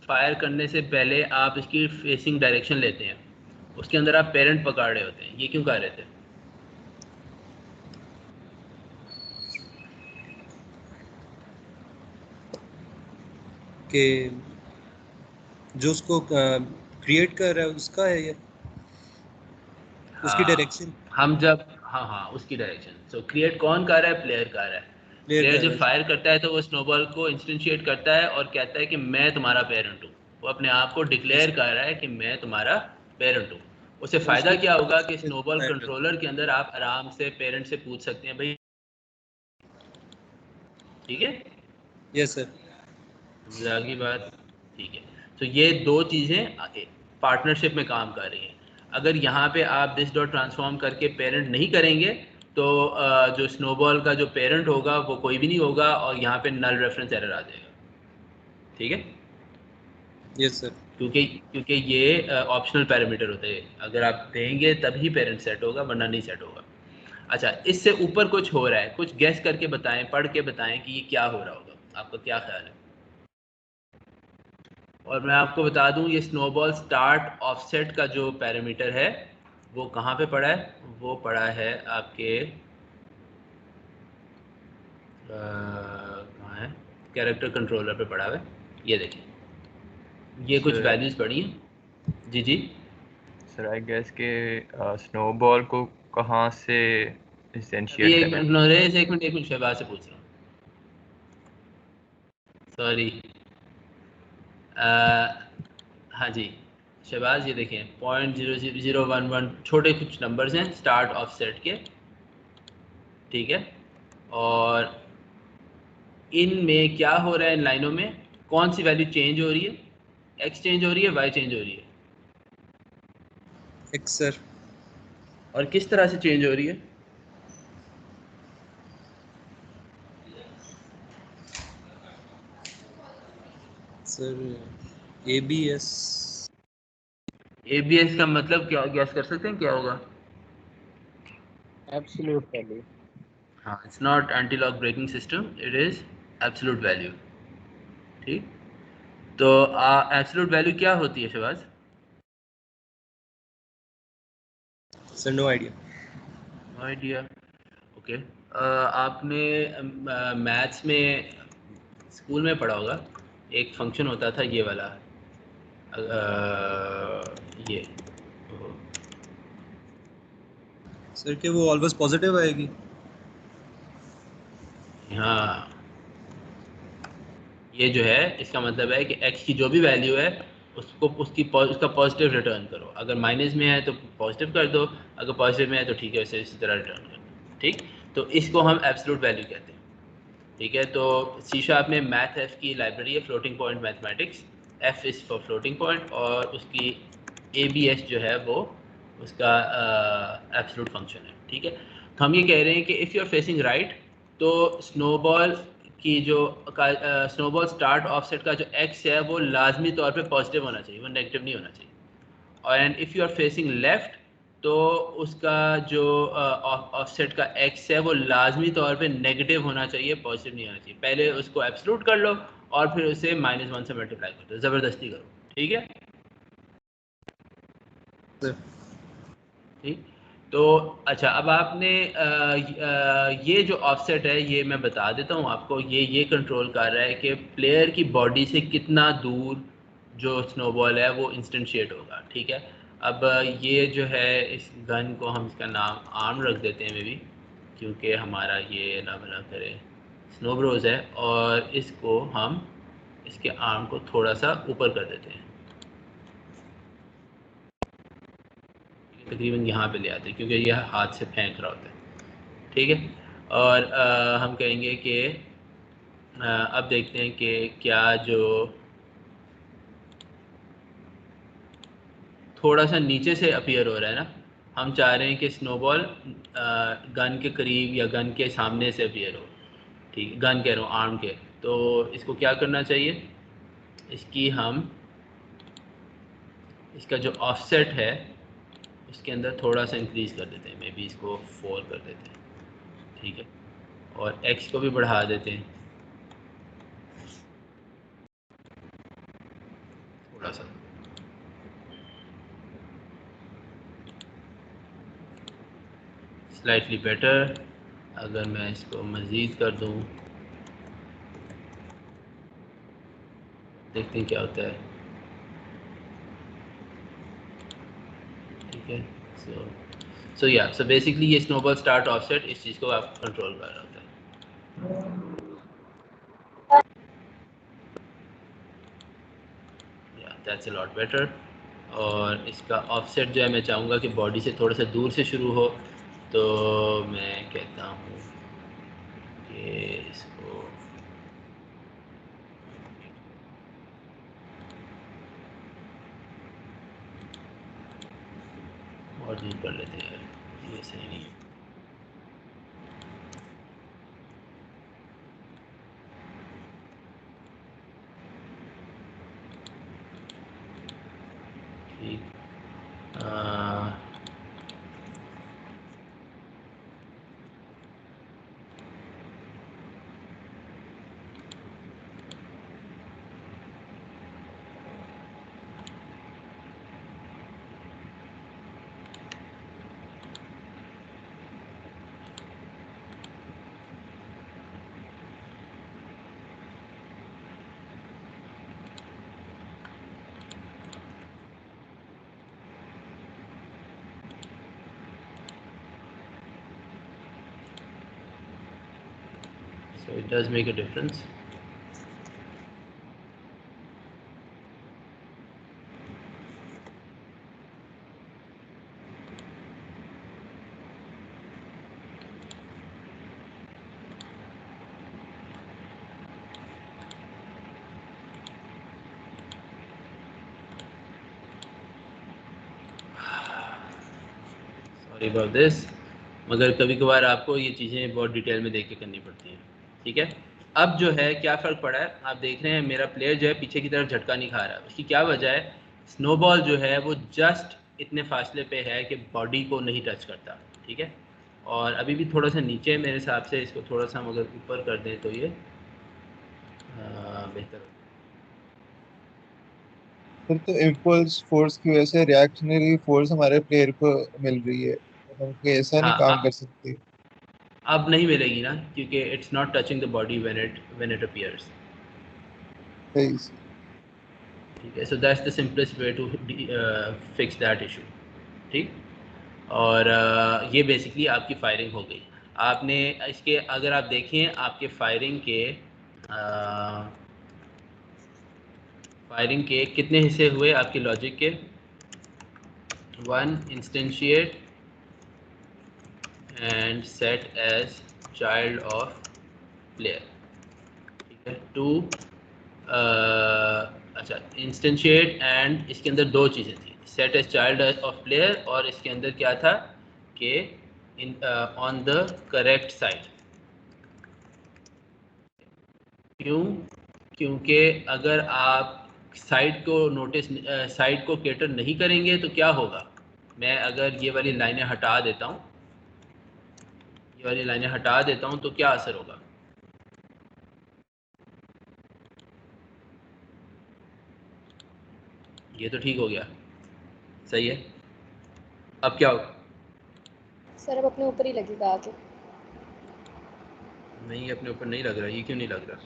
फायर करने से पहले आप इसकी फेसिंग डायरेक्शन लेते हैं, उसके अंदर आप पेरेंट पकड़ रहे होते हैं। ये क्यों कर रहे थे? कि जो उसको क्रिएट कर रहा है उसका है ये, उसकी हाँ, डायरेक्शन हम जब, हाँ हाँ, उसकी डायरेक्शन। सो क्रिएट कौन कर रहा है? प्लेयर कर रहा है। प्लेयर प्लेयर कर रहा जब है। फायर करता है तो वो स्नोबॉल को इंस्टेंशिएट करता है और कहता है कि मैं तुम्हारा पेरेंट हूँ, वो अपने आप को डिक्लेयर कर रहा है कि मैं तुम्हारा पेरेंट हूँ। उससे फ़ायदा क्या होगा कि स्नोबॉल कंट्रोलर के अंदर आप आराम से पेरेंट से पूछ सकते हैं भाई, ठीक है? Yes sir. समझा की बात? ठीक है। तो ये दो चीज़ें पार्टनरशिप में काम कर रही हैं। अगर यहाँ पे आप दिस डॉट ट्रांसफॉर्म करके पेरेंट नहीं करेंगे तो जो स्नोबॉल का जो पेरेंट होगा वो कोई भी नहीं होगा और यहाँ पे नल रेफरेंस एरर आ जाएगा, ठीक है? Yes sir. क्योंकि ये ऑप्शनल पैरामीटर होते हैं, अगर आप देंगे तभी पेरेंट सेट होगा वरना नहीं सेट होगा। अच्छा, इससे ऊपर कुछ हो रहा है, कुछ गैस करके बताएं, पढ़ के बताएं कि ये क्या हो रहा होगा, आपका क्या ख्याल है? और मैं आपको बता दूं ये स्नोबॉल स्टार्ट ऑफसेट का जो पैरामीटर है वो कहाँ पे पड़ा है? वो पड़ा है आपके कहाँ है? कैरेक्टर कंट्रोलर पे पड़ा हुआ है। ये देखिए, ये कुछ वैल्यूज पड़ी हैं। जी जी सर आई गेस के स्नोबॉल को कहाँ से अभी इंस्टेंशिएट एक करना है? मिनट नरेश, एक मिनट शहबाज से पूछ रहा हूँ, सॉरी। हाँ जी शहबाज, ये देखें 0.00011 छोटे कुछ नंबर्स हैं स्टार्ट ऑफ सेट के, ठीक है? और इनमें क्या हो रहा है, इन लाइनों में कौन सी वैल्यू चेंज हो रही है? एक्स चेंज हो रही है, वाई चेंज हो रही है? X sir. और किस तरह से चेंज हो रही है? Sir ABS। ABS का मतलब क्या, गैस कर सकते हैं क्या होगा? Absolute value. हाँ, it's not anti lock braking system, it is absolute value, ठीक? तो एब्सोल्यूट वैल्यू क्या होती है Shahbaz? Sir no idea. No idea, okay. आपने मैथ्स में स्कूल में पढ़ा होगा, एक फंक्शन होता था ये वाला, ये सर क्या वो ऑलवेज पॉजिटिव आएगी? हाँ, ये जो है इसका मतलब है कि x की जो भी वैल्यू है उसको उसका पॉजिटिव रिटर्न करो। अगर माइनस में है तो पॉजिटिव कर दो, अगर पॉजिटिव में है तो ठीक है, वैसे इसी तरह रिटर्न कर दो, ठीक? तो इसको हम एब्सोल्यूट वैल्यू कहते हैं, ठीक है? तो C# में मैथ एफ की लाइब्रेरी है, floating point mathematics, F is for floating point, और उसकी ABS जो है वो उसका एब्सोल्यूट फंक्शन है, ठीक है? तो हम ये कह रहे हैं कि if you are facing right तो स्नोबॉल की जो स्नोबॉल स्टार्ट ऑफसेट का जो x है वो लाजमी तौर पे पॉजिटिव होना चाहिए, वो नेगेटिव नहीं होना चाहिए। और and if you are facing left तो उसका जो ऑफसेट का x है वो लाजमी तौर पे नेगेटिव होना चाहिए, पॉजिटिव नहीं होना चाहिए। पहले उसको एब्सोल्यूट कर लो और फिर उसे -1 से मल्टीप्लाई कर दो, ज़बरदस्ती करो, ठीक है? ठीक। तो अच्छा, अब आपने ये जो ऑफसेट है ये मैं बता देता हूँ आपको, ये कंट्रोल कर रहा है कि प्लेयर की बॉडी से कितना दूर जो स्नोबॉल है वो इंस्टेंशिएट होगा, ठीक है? अब ये जो है इस गन को हम इसका नाम आर्म रख देते हैं मे बी, क्योंकि हमारा ये ना बना करे स्नोब्रोज है, और इसको हम इसके आर्म को थोड़ा सा ऊपर कर देते हैं, तकरीबन यहाँ पे ले आते हैं क्योंकि यह हाथ से फेंक रहा होता है, ठीक है? और हम कहेंगे कि अब देखते हैं कि क्या जो थोड़ा सा नीचे से अपीयर हो रहा है ना, हम चाह रहे हैं कि स्नोबॉल गन के करीब या गन के सामने से अपीयर हो, ठीक है? गन कह रहा हूँ, आर्म के। तो इसको क्या करना चाहिए, इसकी हम इसका जो ऑफसेट है उसके अंदर थोड़ा सा इंक्रीज़ कर देते हैं, मे बी इसको 4 कर देते हैं, ठीक है? और x को भी बढ़ा देते हैं थोड़ा सा, स्लाइटली बेटर। अगर मैं इसको मज़ीद कर दूं, देखते हैं क्या होता है, ठीक है? सो बेसिकली ये स्नोबॉल स्टार्ट ऑफसेट इस चीज़ को आप कंट्रोल कर रहा होता है, या दैट्स अ लॉट बेटर। और इसका ऑफसेट जो है मैं चाहूँगा कि बॉडी से थोड़ा सा दूर से शुरू हो, तो मैं कहता हूँ कि इसको और दूर कर लेते हैं, ये सही नहीं है। ठीक, so it does make a difference. Sorry about this, मगर कभी कभार आपको ये चीज़ें बहुत डिटेल में देख के करनी पड़ती हैं। ठीक है, अब जो है क्या फ़र्क पड़ा है, आप देख रहे हैं मेरा प्लेयर जो है पीछे की तरफ झटका नहीं खा रहा। उसकी क्या वजह है, स्नोबॉल जो है वो जस्ट इतने फासले पे है कि बॉडी को नहीं टच करता। ठीक है, और अभी भी थोड़ा सा नीचे मेरे हिसाब से, इसको थोड़ा सा हम अगर ऊपर कर दें तो ये बेहतर हो। फिर तो इम्पल्स फोर्स की वजह से रिएक्शनरी फोर्स हमारे प्लेयर को मिल रही है, तो हम कोई ऐसा नहीं काम कर सकते। अब नहीं मिलेगी ना, क्योंकि it's not touching the body when it appears. सही से। ठीक है, so that's the simplest way to fix that issue. ठीक, और ये बेसिकली आपकी फायरिंग हो गई। आपने इसके अगर आप देखें आपके फायरिंग के कितने हिस्से हुए आपके लॉजिक के, 1 instantiate and set as child of player. ठीक है, 2 अच्छा इंस्टेंशिएट एंड इसके अंदर 2 चीज़ें थी, set as child of player और इसके अंदर क्या था कि ऑन द करेक्ट साइड। क्योंकि अगर आप साइड को कैटर नहीं करेंगे तो क्या होगा, मैं अगर ये वाली लाइनें हटा देता हूँ, तो क्या असर होगा। ये तो ठीक हो गया, सही है। अब क्या होगा, सर अब अपने ऊपर ही लगेगा आगे। नहीं अपने ऊपर नहीं लग रहा, ये क्यों नहीं लग रहा।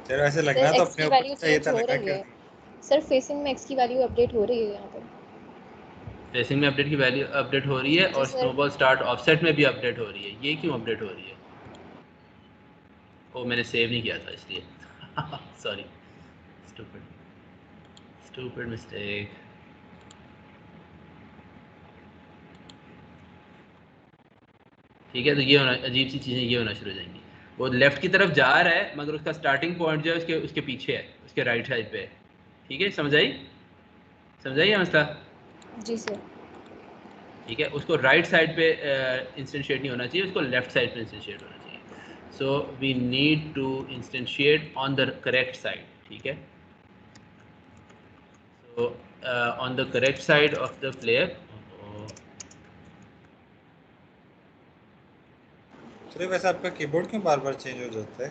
तेरा ऐसे सर लगना तो एक्स अपने की ऊपर वैल्यू चाहिए चेंज था, हो लगा रही क्यों है। नहीं? सर फेसिंग में एक्स की वैल्यू अपडेट हो रही है यहाँ पे। फेसिंग में अपडेट की वैल्यू अपडेट हो रही है जी और सर। स्नोबॉल स्टार्ट ऑफसेट में भी अपडेट हो रही है, ये क्यों अपडेट हो रही है। ओ मैंने सेव नहीं किया था इसलिए सॉरी, स्टूपिड मिस्टेक। ठीक है, तो ये होना, अजीब सी चीज़ें ये होना शुरू हो जाएंगी। वो लेफ़्ट की तरफ जा रहा है मगर उसका स्टार्टिंग पॉइंट जो है उसके पीछे है, उसके राइट साइड पे है। ठीक है, समझ आई मसला। जी सर। ठीक है, उसको राइट साइड पे इंस्टेंशिएट नहीं होना चाहिए, उसको लेफ्ट साइड पे इंस्टेंशिएट होना चाहिए। So we need to instantiate on the correct side. ठीक है, so on the correct side of the player. चलिए, वैसे आपका कीबोर्ड क्यों बार बार चेंज हो जाता है,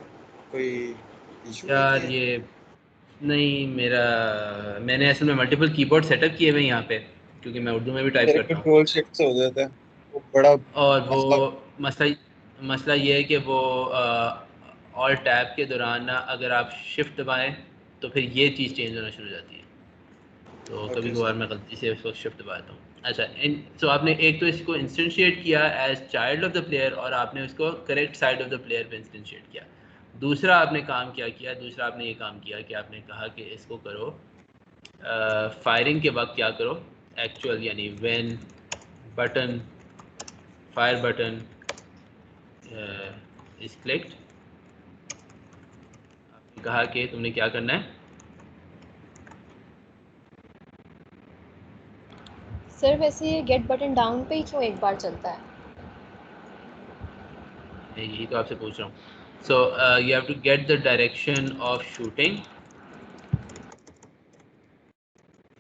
कोई इशू है यार क्या? ये नहीं, मैंने असल में मल्टीपल कीबोर्ड सेटअप किए हुए यहाँ पे, क्योंकि मैं उर्दू में भी टाइप मेरे करता हूँ। कंट्रोल शिफ्ट से हो जाता है, वो बड़ा और वो मसला। मसला ये है कि वो ऑल टैब के दौरान ना अगर आप शिफ्ट दबाएं तो फिर ये चीज़ चेंज होना शुरू हो जाती है। तो Okay, कभी कभार मैं गलती से उसको शिफ्ट दबाता हूँ। अच्छा, तो आपने एक तो इसको इंस्टेंशिएट किया as child of the player और आपने उसको correct side of the player पे इंस्टेंशिएट किया। दूसरा आपने काम क्या किया, दूसरा आपने ये काम किया कि आपने कहा कि इसको करो फायरिंग के वक्त क्या करो, एक्चुअल यानी when button fire button is clicked, आपने कहा कि तुमने क्या करना है। सर वैसे ये गेट बटन डाउन पे ही क्यों एक बार चलता है? यही तो आपसे पूछ रहा हूँ। So you have to get the direction of shooting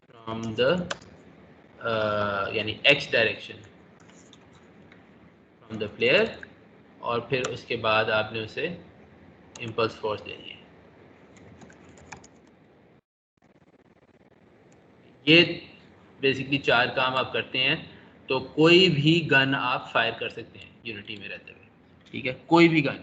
from the यानी X direction from the player, और फिर उसके बाद आपने उसे इम्पल्स फोर्स देनी है। ये बेसिकली 4 काम आप करते हैं, तो कोई भी गन आप फायर कर सकते हैं यूनिटी में रहते हुए, ठीक है। कोई भी गन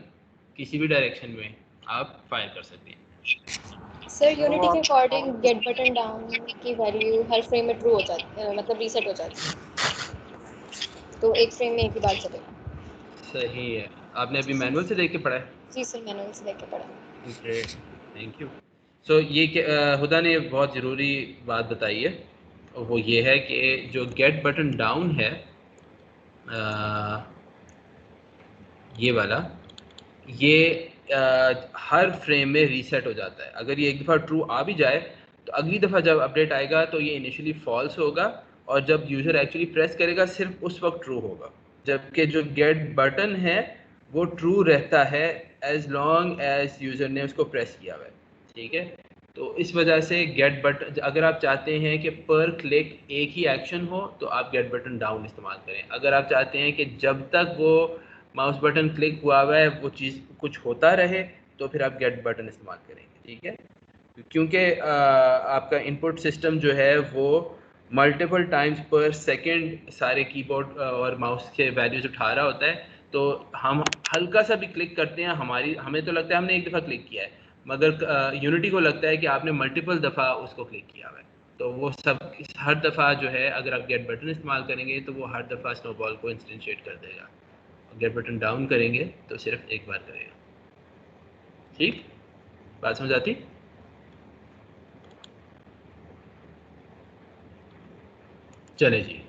किसी भी डायरेक्शन में आप फायर कर सकते हैं। सर यूनिटी के अकॉर्डिंग गेट बटन डाउन की वैल्यू हर फ्रेम में ट्रू हो जाती है, मतलब रीसेट हो जाती है, तो एक फ्रेम में एक ही बार चलेगा। सही है, आपने अभी मैनुअल से देख के पढ़ा है। जी सर, मैंने उनसे लेके पढ़ा। Great, thank you. सो ये हुदा ने बहुत ज़रूरी बात बताई है, और वो ये है कि जो गेट बटन डाउन है ये वाला, ये हर फ्रेम में रीसेट हो जाता है। अगर ये एक दफ़ा ट्रू आ भी जाए तो अगली दफ़ा जब अपडेट आएगा तो ये इनिशियली फॉल्स होगा, और जब यूज़र एक्चुअली प्रेस करेगा सिर्फ उस वक्त ट्रू होगा। जबकि जो गेट बटन है वो ट्रू रहता है एज लॉन्ग एज यूज़र ने उसको प्रेस किया हुआ है, ठीक है। तो इस वजह से गेट बटन, अगर आप चाहते हैं कि पर क्लिक एक ही एक्शन हो तो आप गेट बटन डाउन इस्तेमाल करें। अगर आप चाहते हैं कि जब तक वो माउस बटन क्लिक हुआ हुआ है वो चीज़ कुछ होता रहे तो फिर आप गेट बटन इस्तेमाल करेंगे, ठीक है। क्योंकि आपका इनपुट सिस्टम जो है वो मल्टीपल टाइम्स पर सेकंड सारे कीबोर्ड और माउस के वैल्यूज उठा रहा होता है, तो हम हल्का सा भी क्लिक करते हैं, हमें तो लगता है हमने एक दफ़ा क्लिक किया है, मगर यूनिटी को लगता है कि आपने मल्टीपल दफ़ा उसको क्लिक किया हुआ है। तो वो सब हर दफ़ा जो है, अगर आप गेट बटन इस्तेमाल करेंगे तो वो हर दफ़ा स्नोबॉल को इंस्टेंशिएट कर देगा। गेट बटन डाउन करेंगे तो सिर्फ एक बार करेगा। ठीक, बात समझ आती? चले जी,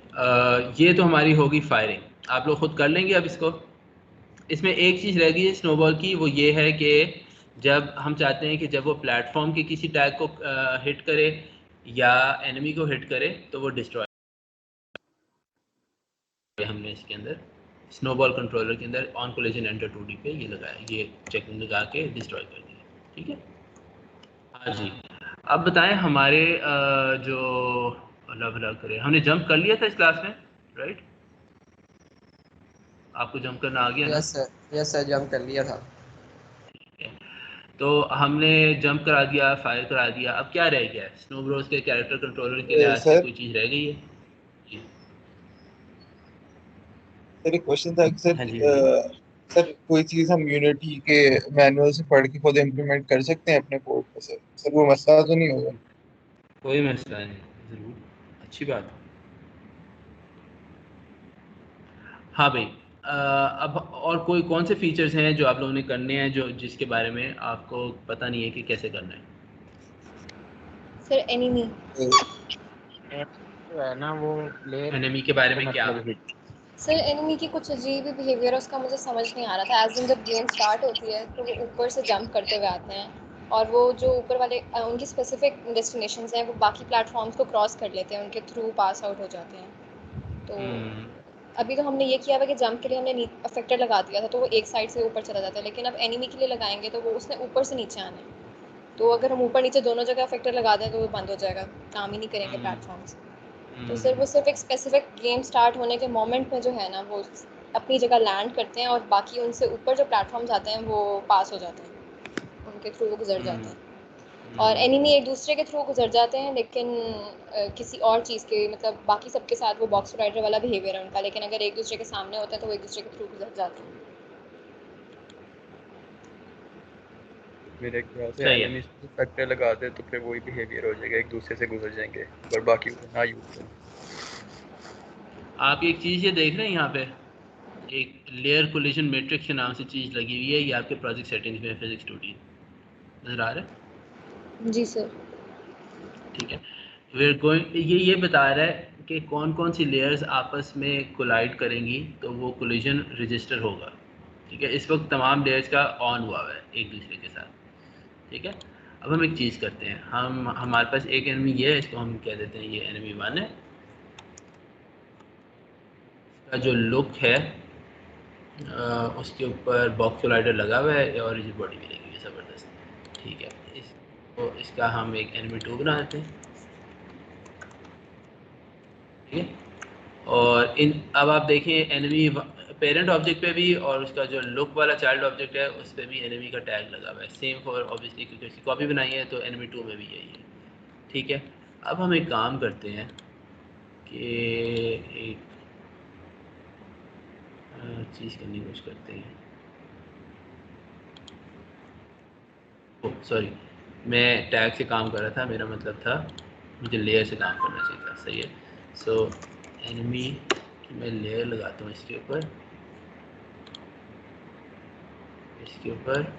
ये तो हमारी होगी फायरिंग। आप लोग खुद कर लेंगे अब इसको। इसमें एक चीज़ रह गई है स्नोबॉल की, वो ये है कि जब हम चाहते हैं कि जब वो प्लेटफॉर्म के किसी टैग को हिट करे या एनिमी को हिट करे तो वो डिस्ट्रॉय, हमने इसके अंदर स्नोबॉल कंट्रोलर के अंदर ऑन कोलिजन एंटर 2D पे ये लगाया, ये चेकिंग लगा के डिस्ट्रॉय कर दिया, ठीक है। हाँ जी, अब बताएं हमारे जो अल्लाह भला करे, हमने जंप कर लिया था इस क्लास में, राइट? आपको जंप करना आ गया ना? यस सर, जंप कर लिया था। तो हमने जंप करा दिया, फायर करा दिया, अब क्या रह गया है? स्नो ब्रोज के कैरेक्टर कंट्रोलर के लिहाज से सर कोई चीज़ रह गई है? जी सर, एक क्वेश्चन था कि सर हाँ जी हाँ जी। सर कोई चीज़ हम यूनिटी के मैनुअल से पढ़ के खुद इम्प्लीमेंट कर सकते हैं अपने कोड पे सर? सर वो मसला तो नहीं होगा? कोई मसला नहीं, ज़रूर, अच्छी बात। हाँ भाई, अब और कौन से फीचर्स हैं जो आप लोगों ने करने हैं, जो जिसके बारे में आपको पता नहीं है कि कैसे करना है? सर एनिमी जो है ना वो प्लेयर एनिमी के बारे में क्या? मतलब सर एनिमी की कुछ अजीब ही बिहेवियर है उसका, मुझे समझ नहीं आ रहा था। एज इन जब गेम स्टार्ट होती है तो वो ऊपर से जंप करते हुए आते हैं, और वो जो ऊपर वाले उनकी स्पेसिफिक डेस्टिनेशंस हैं वो बाकी प्लेटफॉर्म्स को क्रॉस कर लेते हैं, उनके थ्रू पास आउट हो जाते हैं। तो अभी तो हमने ये किया हुआ कि जंप के लिए हमने अफेक्टर लगा दिया था तो वो एक साइड से ऊपर चला जाता है, लेकिन अब एनिमी के लिए लगाएंगे तो वो उसने ऊपर से नीचे आना है। तो अगर हम ऊपर नीचे दोनों जगह अफेक्टर लगा दें तो वो बंद हो जाएगा, काम ही नहीं करेंगे प्लेटफॉर्म्स। तो सिर्फ वो सिर्फ एक स्पेसिफिक गेम स्टार्ट होने के मोमेंट में जो है ना वो अपनी जगह लैंड करते हैं, और बाकी उनसे ऊपर जो प्लेटफॉर्म्स आते हैं वो पास हो जाते हैं, उनके थ्रू वो गुजर जाते हैं। और एनिमी एक दूसरे के थ्रू गुजर जाते हैं, लेकिन किसी और चीज़ के, मतलब बाकी सबके साथ वो बॉक्स राइडर वाला बिहेवियर है उनका, लेकिन अगर एक दूसरे के सामने होता है तो वो एक दूसरे के थ्रू गुजर जाते हैं। मेरे ख्याल से सही है। एनिमी फैक्टर लगा दे तो फिर वही बिहेवियर हो जाएगा, एक दूसरे से गुजर जाएंगे, पर बाकी को ना यूज करें। आप एक चीज़ ये देख रहे हैं यहाँ पे, एक लेयर कोलिजन मैट्रिक्स के नाम से चीज़ लगी हुई है, ये आपके प्रोजेक्ट सेटिंग्स में फिजिक्स 2D नजर आ रहा है? जी सर। ठीक है, we're going, ये बता रहा है कि कौन कौन सी लेयर्स आपस में कोलाइड करेंगी तो वो कोलिजन रजिस्टर होगा। ठीक है, इस वक्त तमाम लेयर्स का ऑन हुआ है एक दूसरे के साथ। ठीक है, अब हम एक चीज़ करते हैं, हमारे पास एक एनिमी ये है, इसको हम कह देते हैं ये एनिमी 1 है। इसका जो लुक है उसके ऊपर बॉक्स कोलाइडर लगा हुआ है और इसकी बॉडी भी लगी हुई है ज़बरदस्त। ठीक है, इसका हम एक एनिमी 2 बना देते हैं। ठीक है, और अब आप देखें एनिमी पेरेंट ऑब्जेक्ट पे भी और उसका जो लुक वाला चाइल्ड ऑब्जेक्ट है उस पर भी एनिमी का टैग लगा हुआ है, सेम फॉर ऑब्वियसली क्योंकि उसकी कॉपी बनाई है तो एनिमी 2 में भी यही है। ठीक है, अब हम एक काम करते हैं कि एक चीज़ करने की कोशिश करते हैं। ओह सॉरी, मैं टैग से काम कर रहा था, मेरा मतलब था मुझे लेयर से काम करना चाहिए था। सही है, सो एनिमी की मैं लेयर लगाता हूँ इसके ऊपर, इसके ऊपर,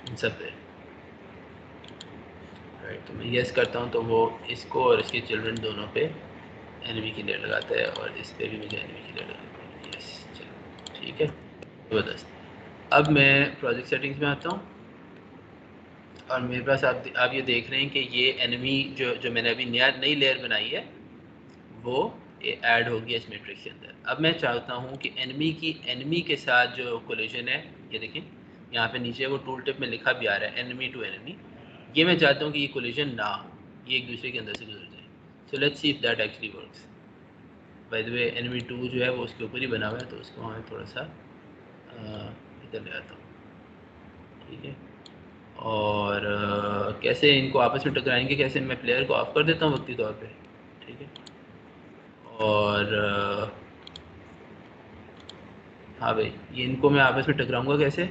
इन सब पे। राइट, तो मैं यस करता हूँ तो वो इसको और इसके चिल्ड्रन दोनों पे एनिमी की लेयर लगाता है और इस पे भी मुझे एनिमी की लेयर लगाता है। यस, चलो ठीक है, ज़बरदस्त। अब मैं प्रोजेक्ट सेटिंग्स में आता हूँ और मेरे पास आप ये देख रहे हैं कि ये एनिमी जो मैंने अभी नई लेयर बनाई है वो ऐड हो गया इस मैट्रिक्स के अंदर। अब मैं चाहता हूँ कि एनिमी के साथ जो कोलिजन है, ये देखें यहाँ पे नीचे वो टूल टिप में लिखा भी आ रहा है एनिमी टू एनिमी, ये मैं चाहता हूँ कि ये कोलिजन ना, ये एक दूसरे के अंदर से गुजर जाए। So let's see if that actually works. Bye the way enemy 2 जो है वो उसके ऊपर ही बना हुआ है तो उसको मैं थोड़ा सा इधर ले आता हूँ। ठीक है, और कैसे इनको आपस में टकराएंगे, कैसे मैं प्लेयर को ऑफ कर देता हूँ वक्ती तौर पे। ठीक है, और हाँ भाई, ये इनको मैं आपस में टकराऊंगा कैसे,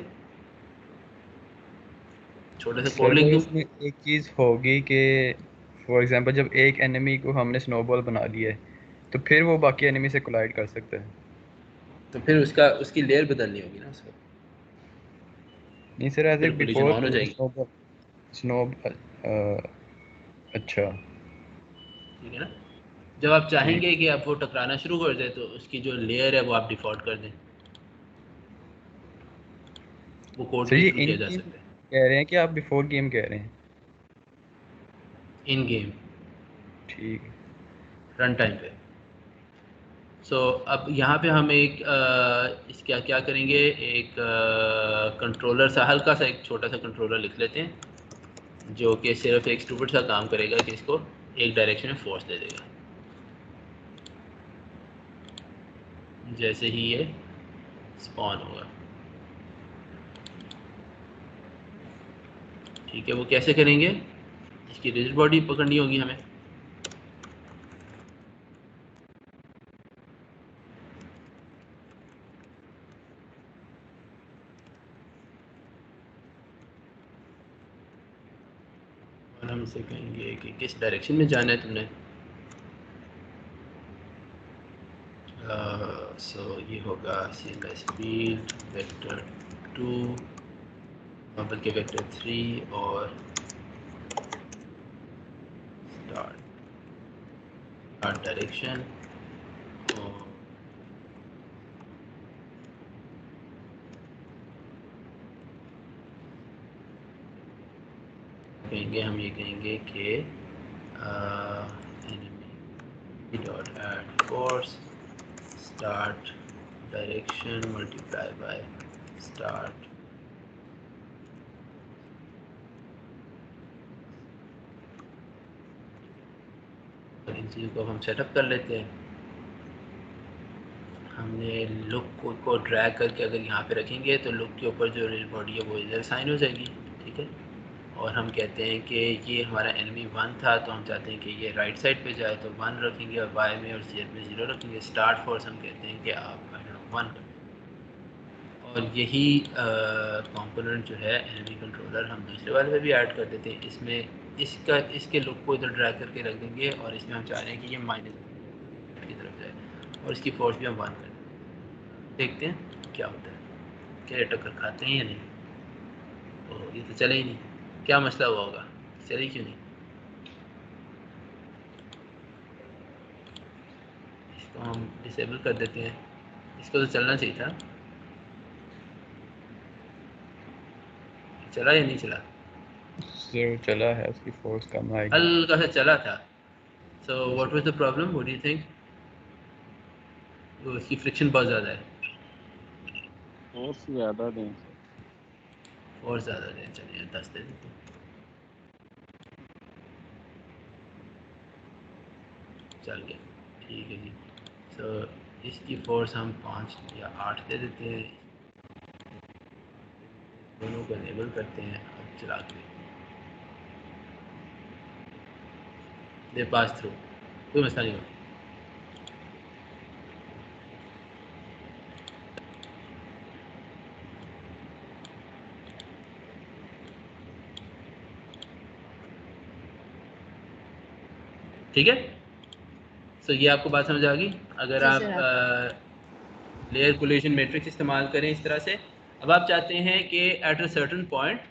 छोटा सा कोड सर लिख भाई दूँ। इसमें एक चीज होगी कि फॉर एग्जांपल जब एक एनिमी को हमने स्नोबॉल बना लिया है तो फिर वो बाकी एनिमी से कोलाइड कर सकता है। तो फिर उसकी लेयर बदलनी होगी ना उसको, नहीं सर, एज ए फिर कोलिजन बिफोर ऑन हो जाएगी। स्नोबॉल स्नोब अच्छा ठीक है ना, जब आप ठीक। चाहेंगे कि आप वो टकराना शुरू कर दे तो उसकी जो लेयर है वो आप डिफॉल्ट कर दें, वो कोड सर के ये थ्रू इन किया जा गेम सकता है कह रहे हैं कि आप बिफोर गेम कह रहे हैं? इन गेम ठीक है। रन टाइम पे। सो अब यहाँ पे हम एक इसका क्या करेंगे, एक कंट्रोलर सा, हल्का सा एक छोटा सा कंट्रोलर लिख लेते हैं जो कि सिर्फ एक स्टूपिड सा काम करेगा कि इसको एक डायरेक्शन में फोर्स दे देगा। जैसे ही ये स्पॉन होगा, ठीक है, वो कैसे करेंगे, इसकी रिजिड बॉडी पकड़नी होगी हमें। और हम इसे कहेंगे कि किस डायरेक्शन में जाना है तुमने। सो ये होगा CMS फील्ड वेक्टर 2 बल्कि वेक्टर 3 और स्टार्ट डायरेक्शन, और कहेंगे हम ये कहेंगे कि enemy dot add force start direction multiply by start और इन चीज़ों को हम सेटअप कर लेते हैं। हमने लुक को ड्रैग करके अगर यहाँ पे रखेंगे तो लुक के ऊपर जो रियल बॉडी है वो इधर साइन हो जाएगी। ठीक है, और हम कहते हैं कि ये हमारा एनिमी 1 था तो हम चाहते हैं कि ये राइट साइड पे जाए तो 1 रखेंगे और वाई में और जेड में 0 रखेंगे। स्टार्ट फोर्स हम कहते हैं कि आप 1 रखें और यही कंपोनेंट जो है एनिमी कंट्रोलर हम दूसरे वाले पे भी ऐड कर देते हैं। इसमें इसके लुक को इधर ड्रैग करके रख देंगे और इसमें हम चाह रहे हैं कि ये माइनस की तरफ जाए और इसकी फोर्स भी हम 1 कर दें। देखते हैं क्या होता है, क्या टक्कर खाते हैं या नहीं। तो ये तो चले ही नहीं, क्या मसला हुआ होगा, चले क्यों नहीं। इसको हम डिसेबल कर देते हैं, इसको तो चलना चाहिए था। चला या नहीं चला? जो चला है उसकी फोर्स कम आएगी। हल्का सा चला था। So what was the problem, what do you think? तो इसकी फ्रिक्शन बहुत ज़्यादा है, फोर्स ज़्यादा दें। और ज़्यादा दें, चलिए 10 दे देते हैं। चल गया, ठीक है जी। सो इसकी फोर्स हम 5 या 8 दे देते हैं, दोनों को इनेबल करते हैं। अब चला के दे पास थ्रू, कोई मसला नहीं होगा। ठीक है, सो ये आपको बात समझ आ गई। अगर जी आप सर। लेयर कोलिजन मैट्रिक्स इस्तेमाल करें इस तरह से, अब आप चाहते हैं कि एट अ सर्टेन पॉइंट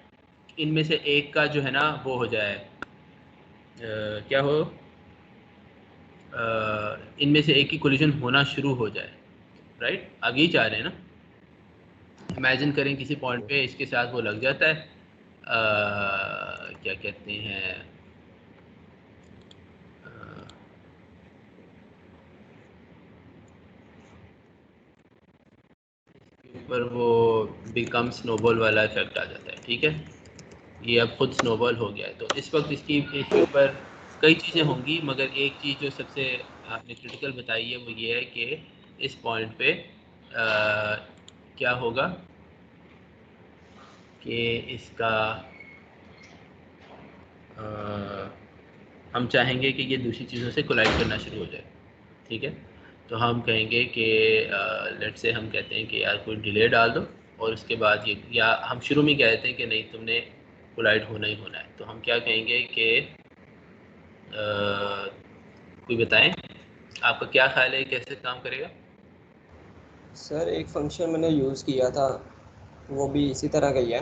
इनमें से एक का जो है ना वो हो जाए, क्या हो, इनमें से एक की कोलिजन होना शुरू हो जाए, राइट? आप यही चाह रहे हैं ना। इमेजिन करें किसी पॉइंट पे इसके साथ वो लग जाता है, क्या कहते हैं, ऊपर वो बिकम स्नोबॉल वाला इफेक्ट आ जाता है। ठीक है, ये अब खुद स्नोबॉल हो गया है। तो इस वक्त इसके ऊपर कई चीज़ें होंगी, मगर एक चीज़ जो सबसे आपने क्रिटिकल बताई है वो ये है कि इस पॉइंट पे क्या होगा कि इसका हम चाहेंगे कि ये दूसरी चीज़ों से कोलाइड करना शुरू हो जाए। ठीक है, तो हम कहेंगे कि लेट से हम कहते हैं कि यार कोई डिले डाल दो और उसके बाद ये, या हम शुरू में कहते हैं कि नहीं तुमने कोलाइड होना ही होना है, तो हम क्या कहेंगे कि कोई बताएं आपका क्या ख्याल है कैसे काम करेगा? सर एक फंक्शन मैंने यूज़ किया था, वो भी इसी तरह का ही है,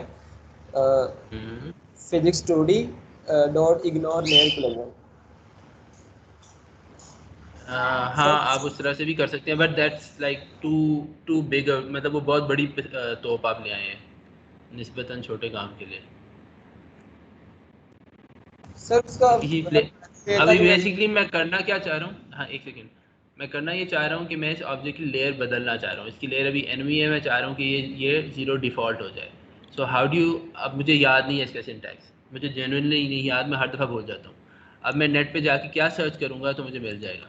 physics 2D dot ignore layer collision. हाँ, आप उस तरह से भी कर सकते हैं, but that's like too big, मतलब वो बहुत बड़ी तोप आप ले आए हैं निस्बतन छोटे काम के लिए। सर उसका किसी मतलब ये था अभी कि मैं बेसिकली मैं करना क्या चाह रहा हूँ, हाँ एक सेकेंड, मैं करना ये चाह रहा हूँ कि मैं इस ऑब्जेक्ट की लेयर बदलना चाह रहा हूँ। इसकी लेयर अभी एनवी है, मैं चाह रहा हूँ कि ये जीरो डिफ़ॉल्ट हो जाए। सो हाउ डू यू, अब मुझे याद नहीं है इसका सिंटैक्स, मुझे जेन्युइनली नहीं याद, मैं हर दफ़ा भूल जाता हूँ। अब मैं नेट पे जाके क्या सर्च करूँगा तो मुझे मिल जाएगा?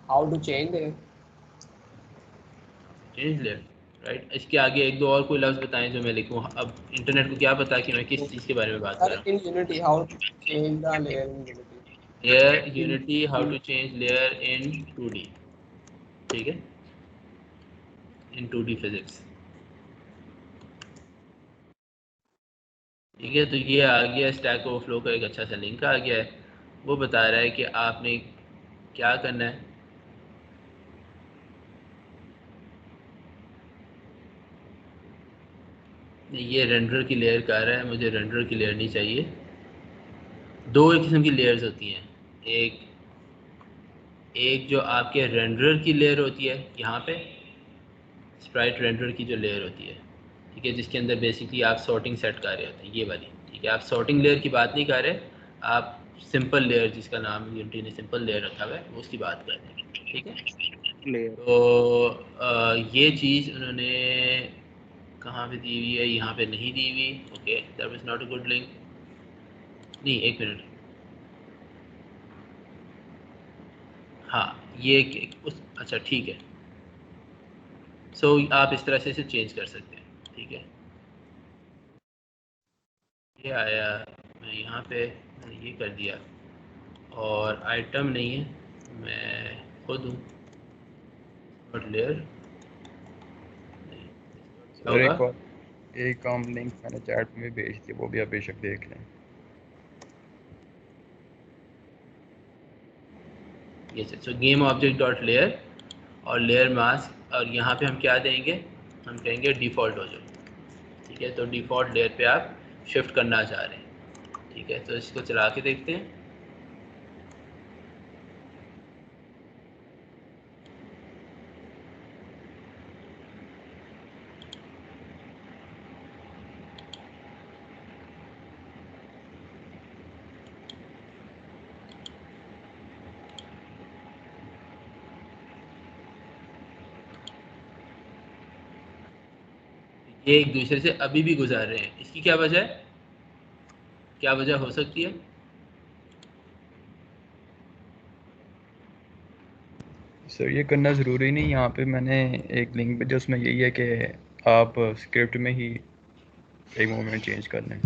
How to change change layer, right. इसके आगे एक दो और कोई लफ्ज़ बताएं जो मैं लिखूँ। अब इंटरनेट को क्या पता कि मैं किस चीज़ के बारे में बात कर सर रहा हूँ। In Unity how to change the layer in Unity. Layer Unity, how to change layer in 2D। ठीक है, इन 2D फिजिक्स। ठीक है, तो ये आ गया स्टैक ओवरफ्लो का एक अच्छा सा लिंक आ गया है, वो बता रहा है कि आपने क्या करना है। ये रेंडर की लेयर कह रहा है, मुझे रेंडर की लेयर नहीं चाहिए। दो एक किस्म की लेयर्स होती हैं, एक जो आपके रेंडर की लेयर होती है यहाँ पे, स्प्राइट रेंडर की जो लेयर होती है, ठीक है, जिसके अंदर बेसिकली आप सॉर्टिंग सेट कर रहे होते हैं, ये वाली। ठीक है, आप सॉर्टिंग लेयर की बात नहीं कर रहे, आप सिंपल लेयर जिसका नाम यूनिटी ने सिंपल लेयर रखा हुआ है उसकी बात कर रहे हैं। ठीक है, तो ये चीज़ उन्होंने कहाँ पे दी हुई है, यहाँ पे नहीं दी हुई। Okay, that was not a good link. नहीं, एक मिनट, हाँ ये उस, अच्छा ठीक है। सो आप इस तरह से इसे चेंज कर सकते हैं। ठीक है, ये आया, मैं यहाँ पे मैंने ये कर दिया, और आइटम नहीं है, मैं खुद हूँ, बट लेयर नहीं, क्या और होगा? एक काम लिंक मैंने चैट में भेज दिया, वो भी आप बेशक देख लें। ये सो गेम ऑब्जेक्ट डॉट लेयर और लेयर मास्क, और यहाँ पे हम क्या देंगे, हम कहेंगे डिफ़ॉल्ट हो जाओ। ठीक है, तो डिफ़ॉल्ट लेयर पे आप शिफ्ट करना चाह रहे हैं। ठीक है, तो इसको चला के देखते हैं। ये एक दूसरे से अभी भी गुजार रहे हैं, इसकी क्या वजह है, क्या वजह हो सकती है? सर ये करना ज़रूरी नहीं, यहाँ पे मैंने एक लिंक भेजा, उसमें यही है कि आप स्क्रिप्ट में ही एक मोमेंट चेंज कर लें।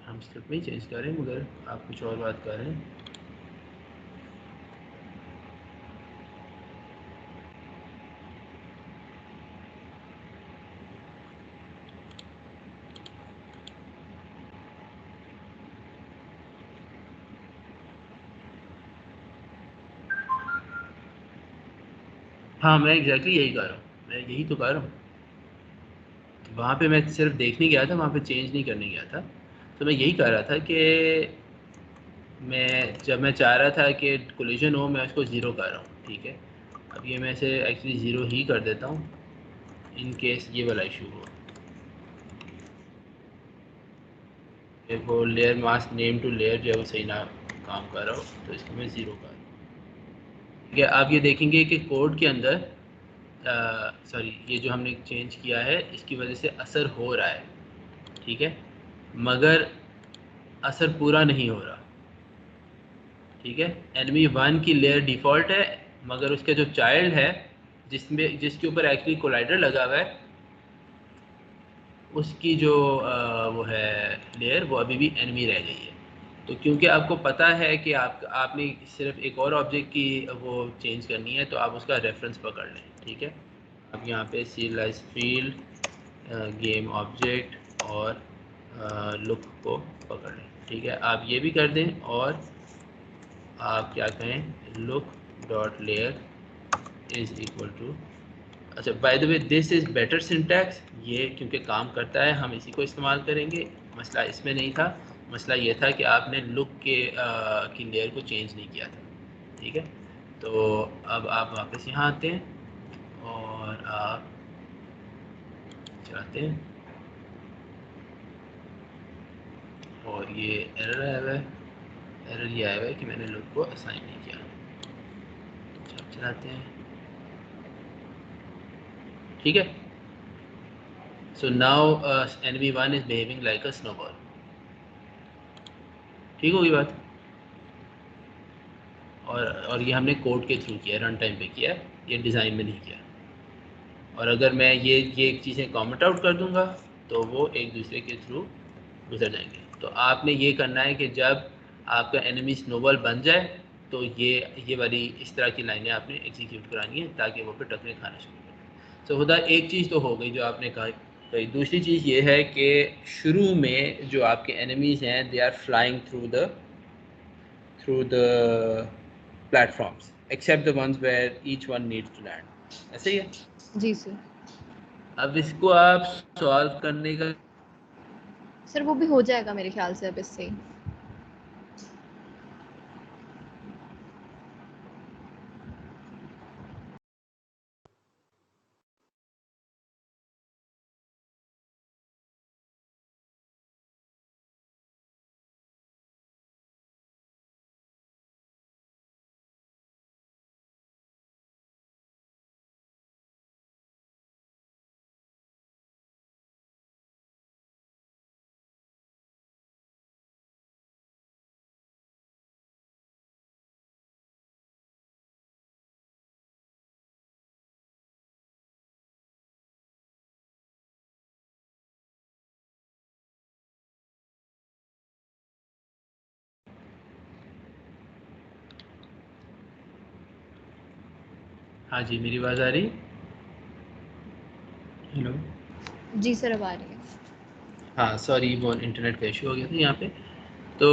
हम स्क्रिप्ट में ही चेंज कर रहे हैं, मगर आप कुछ और बात कर रहे हैं। हाँ, मैं एग्जैक्टली यही कर रहा हूँ, मैं यही तो कर रहा हूँ। वहाँ पे मैं सिर्फ देखने गया था, वहाँ पे चेंज नहीं करने गया था। तो मैं यही कह रहा था कि जब मैं चाह रहा था कि कोलिजन हो, मैं उसको ज़ीरो कर रहा हूँ। ठीक है, अब ये मैं इसे एक्चुअली ज़ीरो ही कर देता हूँ इन केस ये वाला इशू हो। फिर वो layer mask name to layer जो है वो सही ना काम कर रहा हो, तो इसको मैं ज़ीरो कर रहा हूँ। ठीक है, आप ये देखेंगे कि कोड के अंदर सॉरी, ये जो हमने चेंज किया है इसकी वजह से असर हो रहा है। ठीक है, मगर असर पूरा नहीं हो रहा। ठीक है, एनमी 1 की लेयर डिफ़ॉल्ट है, मगर उसका जो चाइल्ड है जिसके ऊपर एक्चुअली कोलाइडर लगा हुआ है, उसकी जो वो है लेयर, वो अभी भी एनमी रह गई है। तो क्योंकि आपको पता है कि आपने सिर्फ एक और ऑब्जेक्ट की वो चेंज करनी है, तो आप उसका रेफरेंस पकड़ लें। ठीक है, अब यहाँ पे सीरियलाइज फील्ड गेम ऑब्जेक्ट और लुक को पकड़ लें। ठीक है, आप ये भी कर दें, और आप क्या कहें, look dot layer is equal to, अच्छा by the way this is better syntax, ये क्योंकि काम करता है हम इसी को इस्तेमाल करेंगे। मसला इसमें नहीं था, मसला ये था कि आपने लुक की लेयर को चेंज नहीं किया था। ठीक है, तो अब आप वापस यहाँ आते हैं और आप चलाते हैं, और ये एरर आया हुआ है, एरर ये आया हुआ है कि मैंने लुक को असाइन नहीं किया। अच्छा, आप चलाते हैं। ठीक है, so now enemy1 is behaving like a snowball. ठीक होगी बात? और ये हमने कोड के थ्रू किया, रन टाइम पे किया, ये डिज़ाइन में नहीं किया। और अगर मैं ये चीज़ें कमेंट आउट कर दूंगा तो वो एक दूसरे के थ्रू गुजर जाएंगे। तो आपने ये करना है कि जब आपका एनिमी स्नोबॉल बन जाए, तो ये वाली इस तरह की लाइनें आपने एग्जीक्यूट करानी है, ताकि वो फिर टकरे खाना शुरू करें। तो खुदा एक चीज़ तो हो गई जो आपने कहा। तो दूसरी चीज़ ये है कि शुरू में जो आपके एनिमीज़ हैं, they are flying through the platforms except the ones where each one needs to land। ऐसे ही है। जी सर। अब इसको आप सॉल्व करने का, सर वो भी हो जाएगा मेरे ख्याल से अब इससे। हाँ जी, मेरी आवाज़ आ रही? हेलो। जी सर अब आ रही है। हाँ सॉरी, वो इंटरनेट का इशू हो गया था यहाँ पे। तो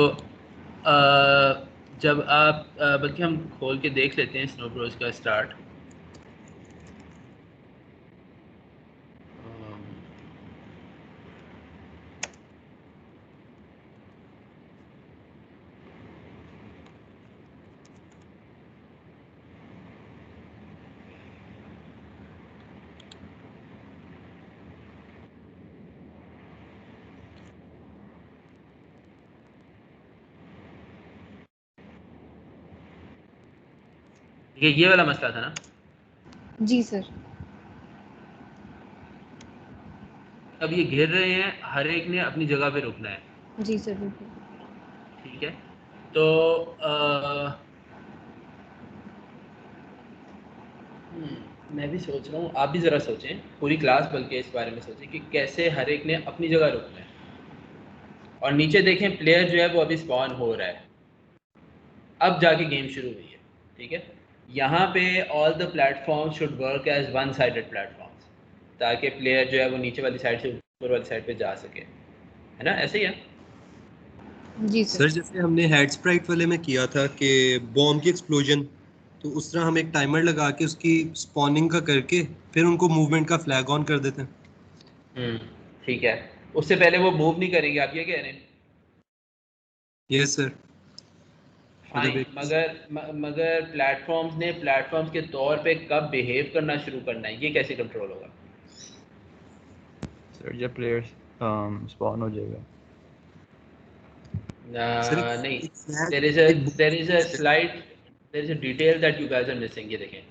जब आप बल्कि हम खोल के देख लेते हैं स्नो ब्रोज का स्टार्ट। ये वाला मसला था ना। जी सर। अब ये घिर रहे हैं, हर एक ने अपनी जगह पे रुकना है। जी सर बिल्कुल। ठीक है, तो मैं भी सोच रहा हूँ, आप भी ज़रा सोचें, पूरी क्लास बल्कि इस बारे में सोचें कि कैसे हर एक ने अपनी जगह रुकना है। और नीचे देखें प्लेयर जो है वो अभी स्पॉन हो रहा है, अब जाके गेम शुरू हुई है। ठीक है, यहाँ पे all the platform should work as one sided platforms, ताकि प्लेयर जो है वो नीचे वाली साइड से ऊपर वाली साइड पे जा सके, है ना? ऐसे ही है। जी सर जैसे हमने हेड स्प्राइट वाले में किया था कि बॉम्ब की एक्सप्लोजन, तो उस तरह हम एक टाइमर लगा के उसकी स्पॉनिंग का करके फिर उनको मूवमेंट का फ्लैग ऑन कर देते हैं। ठीक है, उससे पहले वो मूव नहीं करेंगे, आप ये कह रहे हैं? Yes sir. फाइन, मगर प्लेटफॉर्म्स ने प्लेटफॉर्म्स के तौर पे कब बिहेव करना शुरू करना है, ये कैसे कंट्रोल होगा? सर जब प्लेयर्स स्पॉन हो जाएगा। नहीं, there is a slight, there is a detail that you guys are missing। ये देखें,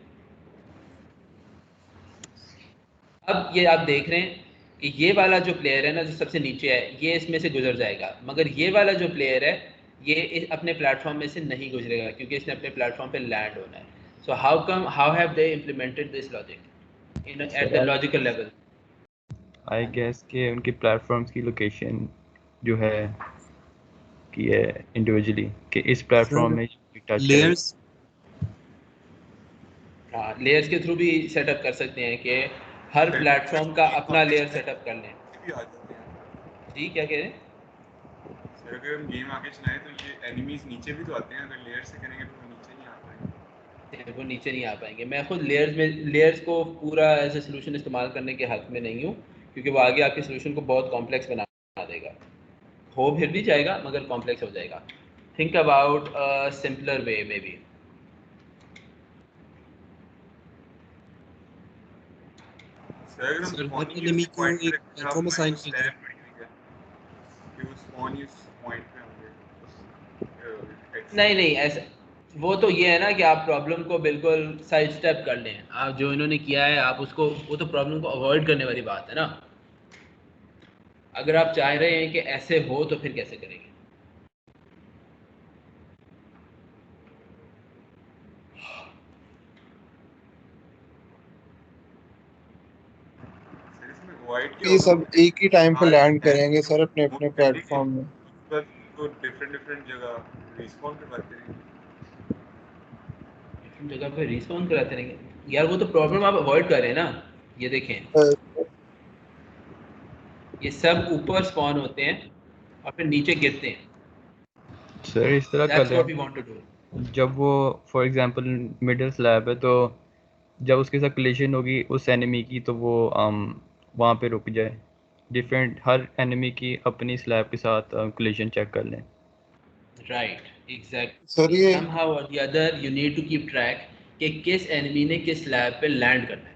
अब ये आप देख रहे हैं कि ये वाला जो प्लेयर है ना, जो सबसे नीचे है, ये इसमें से गुजर जाएगा, मगर ये वाला जो प्लेयर है ये अपने प्लेटफॉर्म में से नहीं गुजरेगा, क्योंकि इसने अपने प्लेटफॉर्म पे लैंड होना है। So how have they implemented this logic in at the logical level? I guess कि उनकी प्लेटफॉर्म्स की लोकेशन जो है की है इंडिविजुअली कि इस प्लेटफॉर्म में टच लेयर्स। हाँ, लेयर्स के थ्रू भी सेटअप कर सकते हैं कि हर प्लेटफॉर्म का अपना लेयर सेटअप कर लें। जी क्या कह रहे हैं सर? अगर हम गेम आगे चलाएं तो ये एनिमीज नीचे भी तो आते हैं, अगर लेयर से करेंगे तो वो नीचे नहीं आ पाएंगे। वो नीचे नहीं आ पाएंगे। मैं खुद लेयर्स को पूरा एज ए सोल्यूशन इस्तेमाल करने के हक में नहीं हूँ, क्योंकि वो आगे आपके सोल्यूशन को बहुत कॉम्प्लेक्स बना देगा। हो फिर भी जाएगा मगर कॉम्प्लेक्स हो जाएगा। Think about a simpler way may be. Sir अगर हम सर हर स्पॉनिंग एनिमी इस को पॉइंट पे एक रखें, प्लेटफॉर्म हमारे असाइन पास कर स्लैब दें। पड़ी हुई है कि वो स्पॉन इस पॉइंट पे होंगे। नहीं ऐसा, वो तो ये है ना कि आप प्रॉब्लम को बिल्कुल साइड स्टेप कर लें। आप जो इन्होंने किया है आप उसको, वो तो प्रॉब्लम को अवॉइड करने वाली बात है ना। अगर आप चाह रहे हैं कि ऐसे हो तो फिर कैसे करेंगे? ये सब एक ही टाइम पे लैंड करेंगे सर अपने अपने प्लेटफॉर्म में। तो डिफरेंट जगह रिस्पॉन करवाते रहेंगे, डिफरेंट जगह पे रिस्पॉन कराते रहेंगे। यार वो तो प्रॉब्लम आप अवॉइड कर रहे हैं ना। ये देखें, ये सब ऊपर स्पॉन होते हैं और फिर नीचे गिरते हैं। सर इस तरह कर That's what we want to do. जब वो फॉर एग्जांपल मिडिल स्लैब है तो जब उसके साथ कोलिजन होगी उस एनिमी की तो वो वहाँ पे रुक जाए। डिफरेंट हर एनिमी की अपनी स्लैब के साथ कोलिजन चेक कर लें। Right, exactly. सर ये Somehow or the other you need to keep track कि किस एनिमी ने किस स्लैब पे लैंड करना है।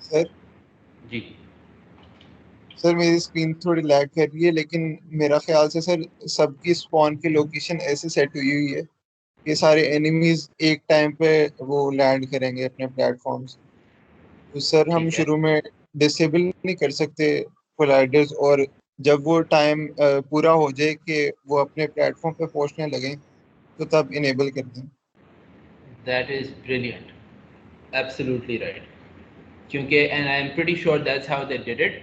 सर जी सर मेरी स्क्रीन थोड़ी लैग कर रही है, लेकिन मेरा ख्याल से सर सबकी स्पॉन की लोकेशन ऐसे सेट हुई हुई है कि सारे एनिमीज एक टाइम पे वो लैंड करेंगे अपने प्लेटफॉर्म से। तो सर हम ठीक है। शुरू में डिसेबल नहीं कर सकते कोलाइडर्स, और जब वो टाइम पूरा हो जाए कि वो अपने प्लेटफॉर्म पे पहुंचने लगे तो तब इनेबल कर दें। That is brilliant. Absolutely right. क्योंकि and I am pretty sure that's how they did it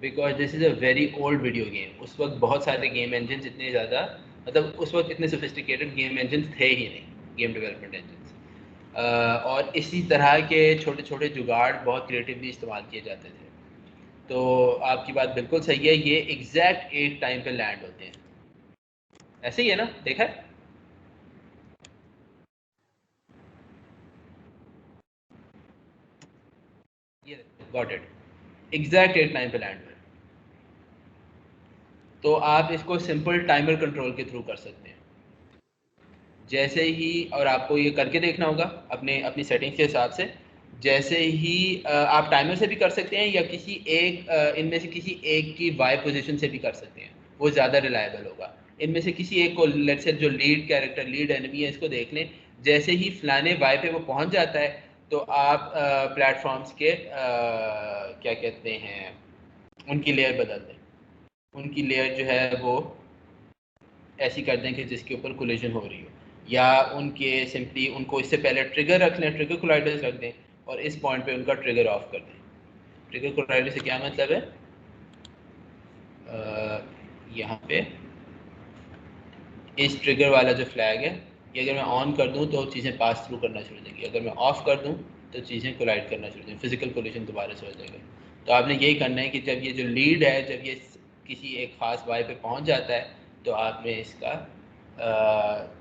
because this is a very old video game। उस वक्त बहुत सारे गेम इंजन इतने ज़्यादा, मतलब उस वक्त इतने सोफिस्टिकेटेड गेम इंजन थे ही नहीं, गेम डेवलपमेंट इंजन। और इसी तरह के छोटे छोटे जुगाड़ बहुत क्रिएटिवली इस्तेमाल किए जाते थे। तो आपकी बात बिल्कुल सही है, ये एग्जैक्ट एक टाइम पे लैंड होते हैं। ऐसे ही है ना, देखा है? ये गॉट इट, एग्जैक्ट एक टाइम पे लैंड हुए। तो आप इसको सिंपल टाइमर कंट्रोल के थ्रू कर सकते हैं। जैसे ही, और आपको ये करके देखना होगा अपने अपनी सेटिंग्स के हिसाब से, जैसे ही आप टाइमर से भी कर सकते हैं या किसी एक इनमें से किसी एक की वाई पोजीशन से भी कर सकते हैं, वो ज़्यादा रिलायबल होगा। इनमें से किसी एक को, लेट्स से जो लीड कैरेक्टर, लीड एनिमी है, इसको देख लें, जैसे ही फलाने वाई पे वो पहुंच जाता है तो आप प्लेटफॉर्म्स के क्या कहते हैं, उनकी लेयर बदल दें। उनकी लेयर जो है वो ऐसी कर दें कि जिसके ऊपर कोलिजन हो रही हो, या उनके सिंपली उनको इससे पहले ट्रिगर रख लें, ट्रिगर कोलाइडर्स रख दें, और इस पॉइंट पे उनका ट्रिगर ऑफ कर दें। ट्रिगर कोलाइडर से क्या मतलब है, यहाँ पे इस ट्रिगर वाला जो फ्लैग है, ये अगर मैं ऑन कर दूँ तो चीज़ें पास थ्रू करना शुरू हो जाएगी, अगर मैं ऑफ़ कर दूँ तो चीज़ें कोलाइड करना शुरू हो जाएंगी, फिजिकल कोलिजन दोबारा से हो जाएगा। तो आपने यही करना है कि जब ये जो लीड है, जब ये किसी एक ख़ास वाई पे पहुँच जाता है, तो आपने इसका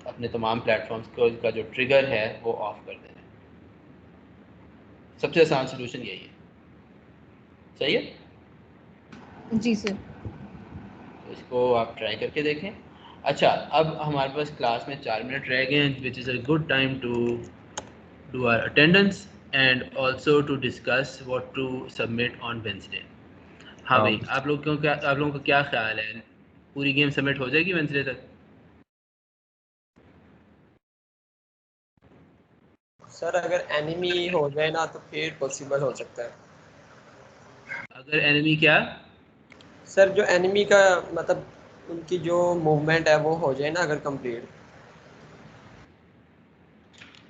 अपने तमाम प्लेटफॉर्म्स को का जो ट्रिगर है वो ऑफ़ कर देना है। सबसे आसान सोल्यूशन यही है। सही है जी सर। तो इसको आप ट्राई करके देखें। अच्छा, अब हमारे पास क्लास में 4 मिनट रह गए हैं, which is a good time to do our attendance and also to discuss what to submit on Wednesday. हाँ भाई, आप लोगों का क्या ख्याल है, पूरी गेम सबमिट हो जाएगी वेंसडे तक? सर अगर एनिमी हो जाए ना तो फिर पॉसिबल हो सकता है। अगर एनिमी क्या? सर जो एनिमी का मतलब उनकी जो मूवमेंट है वो हो जाए ना अगर कंप्लीट।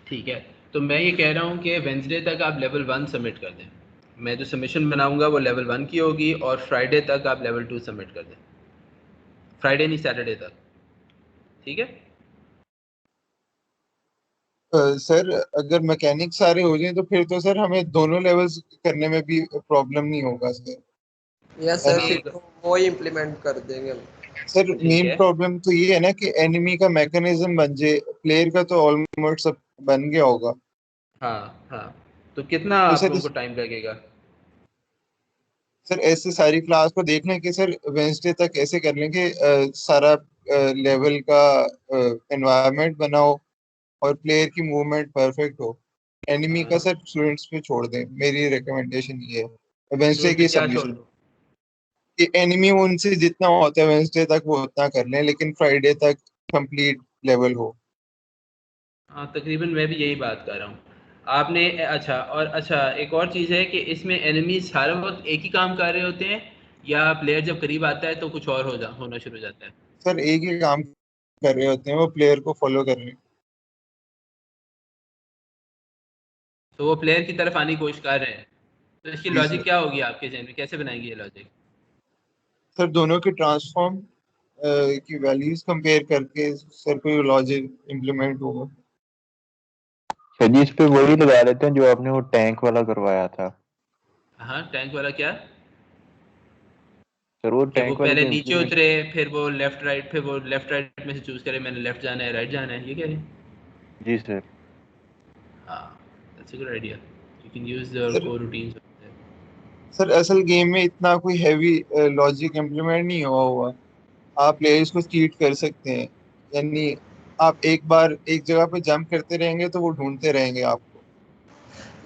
ठीक है, तो मैं ये कह रहा हूँ कि वेंसडे तक आप लेवल 1 सबमिट कर दें। मैं जो सबमिशन बनाऊंगा वो लेवल 1 की होगी, और फ्राइडे तक आप लेवल 2 सबमिट कर दें। फ्राइडे नहीं, सैटरडे तक, ठीक है? सर अगर मैकेनिक सारे हो जाएं तो फिर तो सर हमें दोनों लेवल्स करने में भी प्रॉब्लम नहीं होगा सर। यस सर, फिर तो वो ही इम्प्लीमेंट कर देंगे हम। सर ठीक मेन है। प्रॉब्लम तो ये है ना कि एनिमी का मैकेनिज्म बन जाए, प्लेयर का तो ऑलमोस्ट सब बन गया होगा। हाँ हाँ, तो कितना तो आप सर लोगों को टाइम लगेगा? सर ऐसे सारी क्लास को देख लें कि सर वेंसडे तक ऐसे कर लें कि सारा लेवल का एनवायरनमेंट बनाओ और प्लेयर की मूवमेंट परफेक्ट हो। एनिमी का सर स्टूडेंट्स पे छोड़ दें, मेरी रिकमेंडेशन ये है वेंसडे पे की क्या छोड़ सबमिशन। दो? कि एनिमी उनसे जितना होता है वेंसडे तक वो उतना कर लें, लेकिन फ्राइडे तक कंप्लीट लेवल हो। हाँ, तकरीबन मैं भी यही बात कर रहा हूँ। आपने अच्छा, और अच्छा एक और चीज़ है कि इसमें एनिमीज सारा वक्त एक ही काम कर रहे होते हैं, या प्लेयर जब करीब आता है तो कुछ और होना शुरू हो जाता है? सर एक ही काम कर रहे होते हैं, वो प्लेयर को फॉलो कर रहे हैं। तो वो प्लेयर की तरफ आने की कोशिश कर रहे हैं, तो इसकी जी लॉजिक सर। क्या होगी आपके जहन में, कैसे बनाएंगे ये लॉजिक? सर दोनों के ट्रांसफॉर्म की वैल्यूज कंपेयर करके सर कोई लॉजिक इम्प्लीमेंट होगा। सर जी, इस पे वही लगा लेते हैं जो आपने वो टैंक वाला करवाया था। हाँ, टैंक वाला क्या? सर वो कि वो टैंक वाले पहले को नीचे इम्प्लीमेंट। उतरे, फिर वो लेफ्ट राइट, फिर वो लेफ्ट राइट में से चूज करे, मैंने लेफ्ट जाना है राइट जाना है, ये कह रहे हैं? जी सर। हाँ, that's a good idea, you can use the sir core routines. Sir असल गेम में इतना कोई हैवी लॉजिक इम्प्लीमेंट नहीं हुआ। आप प्लेयर्स को चीट कर सकते हैं, यानी आप एक बार एक जगह पे जंप करते रहेंगे तो वो ढूंढते रहेंगे आपको।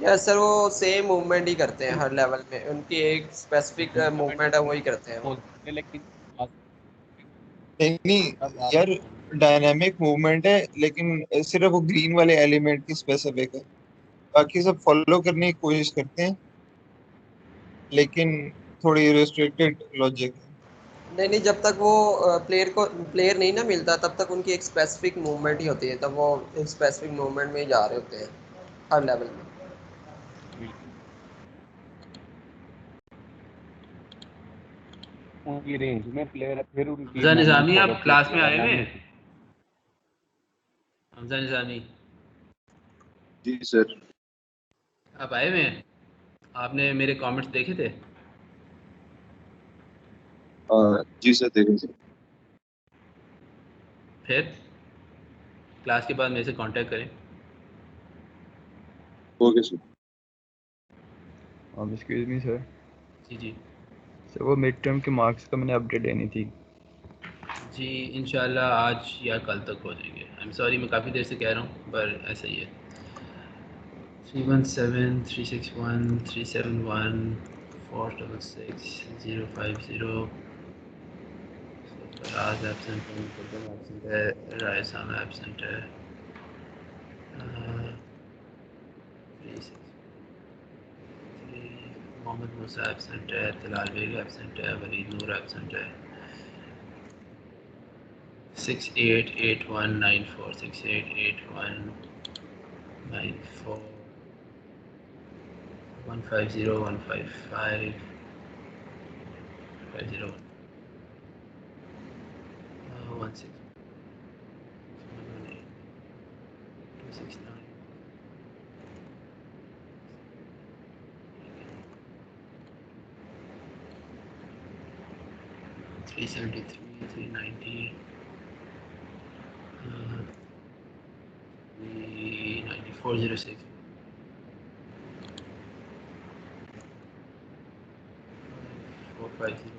यस सर, वो सेम मूवमेंट ही करते हैं हर लेवल में, उनकी एक स्पेसिफिक मूवमेंट है वही करते हैं वो। लेकिन नहीं नहीं यार, डायनामिक मूवमेंट है लेकिन सिर्फ वो ग्रीन वाले एलिमेंट की स्पेसिफिक है, बाकी सब फॉलो करने की कोशिश करते हैं लेकिन थोड़ी रिस्ट्रिक्टेड लॉजिक है। नहीं नहीं, जब तक वो प्लेयर नहीं ना मिलता तब तक उनकी एक स्पेसिफिक मूवमेंट ही होती है, तब वो एक स्पेसिफिक मूवमेंट में ही जा रहे होते हैं हर लेवल में। उनकी रेंज में प्लेयर फिर उनकी हमजा मूवमेंट निज़ामी, फॉलो आप किया क्लास में जाएगा आए हुए मैम हैं? ने। हमजा निज़ामी, जी सर। आप आए हुए हैं? आपने मेरे कमेंट्स देखे थे? जी सर देखें सर। फिर क्लास के बाद मेरे से कांटेक्ट करें। Okay sir. Excuse me sir. जी जी सर वो मिड टर्म के मार्क्स का मैंने अपडेट लेनी थी। जी इंशाल्लाह आज या कल तक हो जाएंगे। आई एम सॉरी मैं काफ़ी देर से कह रहा हूँ पर ऐसा ही है। 317 361 371 466 050 फराज एब्सेंट है, मुकद्दम एब्सेंट है, रायसाना एब्सेंट है, 363 मोहम्मद मूसा एब्सेंट है, तलाल बेग एब्सेंट है, वलीद नूर एब्सेंट है, 688194 688194 150 155 50 16 269 373 390 9406 450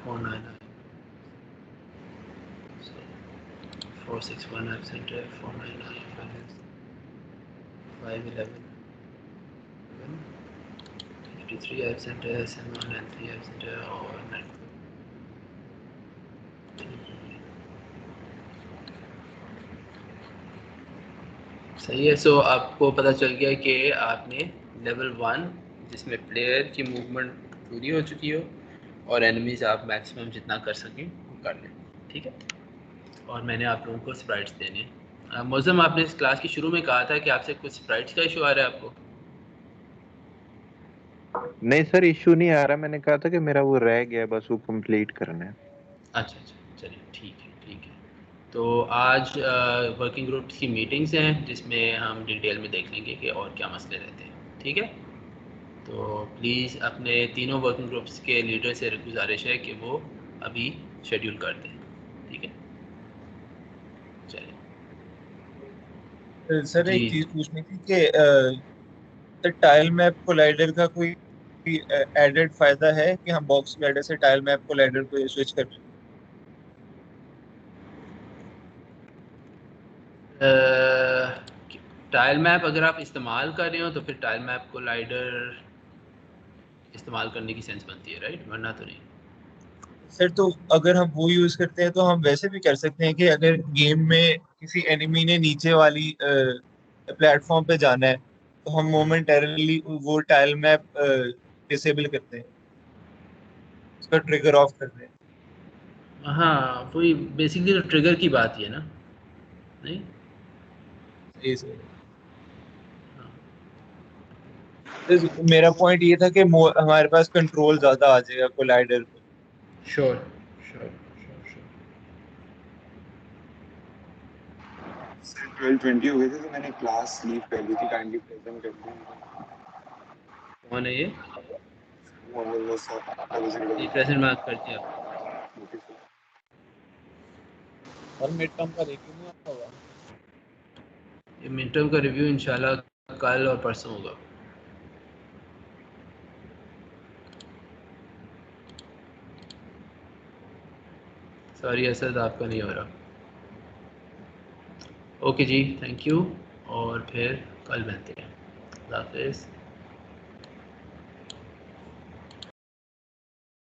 499 461 absent है, 499 511 53 absent है, 703 absent है और 94 सही है। सो आपको पता चल गया कि आपने लेवल 1 जिसमें प्लेयर की मूवमेंट पूरी हो चुकी हो और एनिमीज आप मैक्सिमम जितना कर सकें वो कर लें, ठीक है। और मैंने आप लोगों को स्प्राइट्स देने हैं। मौसम आपने इस क्लास के शुरू में कहा था कि आपसे कुछ स्प्राइट्स का इशू आ रहा है आपको। नहीं सर इशू नहीं आ रहा, मैंने कहा था कि मेरा वो रह गया बस वो कंप्लीट करना है। अच्छा चलिए ठीक है ठीक है। तो आज वर्किंग ग्रुप्स की मीटिंग्स हैं जिसमें हम डिटेल में देख लेंगे कि और क्या मसले रहते हैं, ठीक है। तो प्लीज़ अपने तीनों वर्किंग ग्रुप्स के लीडर से गुजारिश है कि वो अभी शेड्यूल कर दें, ठीक है। चलिए सर जी एक चीज पूछनी थी कि टाइल मैप कोलाइडर का कोई एडेड फायदा है कि हम बॉक्स कोलाइडर से टाइल मैप कोलाइडर को स्विच कर लें? टाइल मैप अगर आप इस्तेमाल कर रहे हो तो फिर टाइल मैप कोलाइडर इस्तेमाल करने की सेंस बनती है, राइट, वरना तो नहीं। सर तो अगर हम वो यूज करते हैं तो हम वैसे भी कर सकते हैं कि अगर गेम में किसी एनिमी ने नीचे वाली प्लेटफॉर्म पे जाना है तो हम मोमेंटरली वो टाइल मैप डिसेबल करते हैं, उसका ट्रिगर ऑफ करते हैं। हाँ वही बेसिकली तो ट्रिगर की बात ही है ना, नहीं सही सर। तो मेरा पॉइंट ये था कि हमारे पास कंट्रोल ज्यादा आ जाएगा कोलाइडर पे। श्योर। सर 12:20 हो गए थे तो मैंने क्लास लीव कर दी थी, काइंडली प्रेजेंट कर दी। कौन है ये? मोहम्मद मूसा जी प्रेजेंट मार्क कर दिया। और मिड टर्म का रिव्यू नहीं होगा? ये मिड टर्म का रिव्यू इंशाल्लाह कल और परसों होगा। सॉरी असद आपका नहीं हो रहा। ओके जी थैंक यू और फिर कल मिलते हैं। अल्लाह हाफिज़।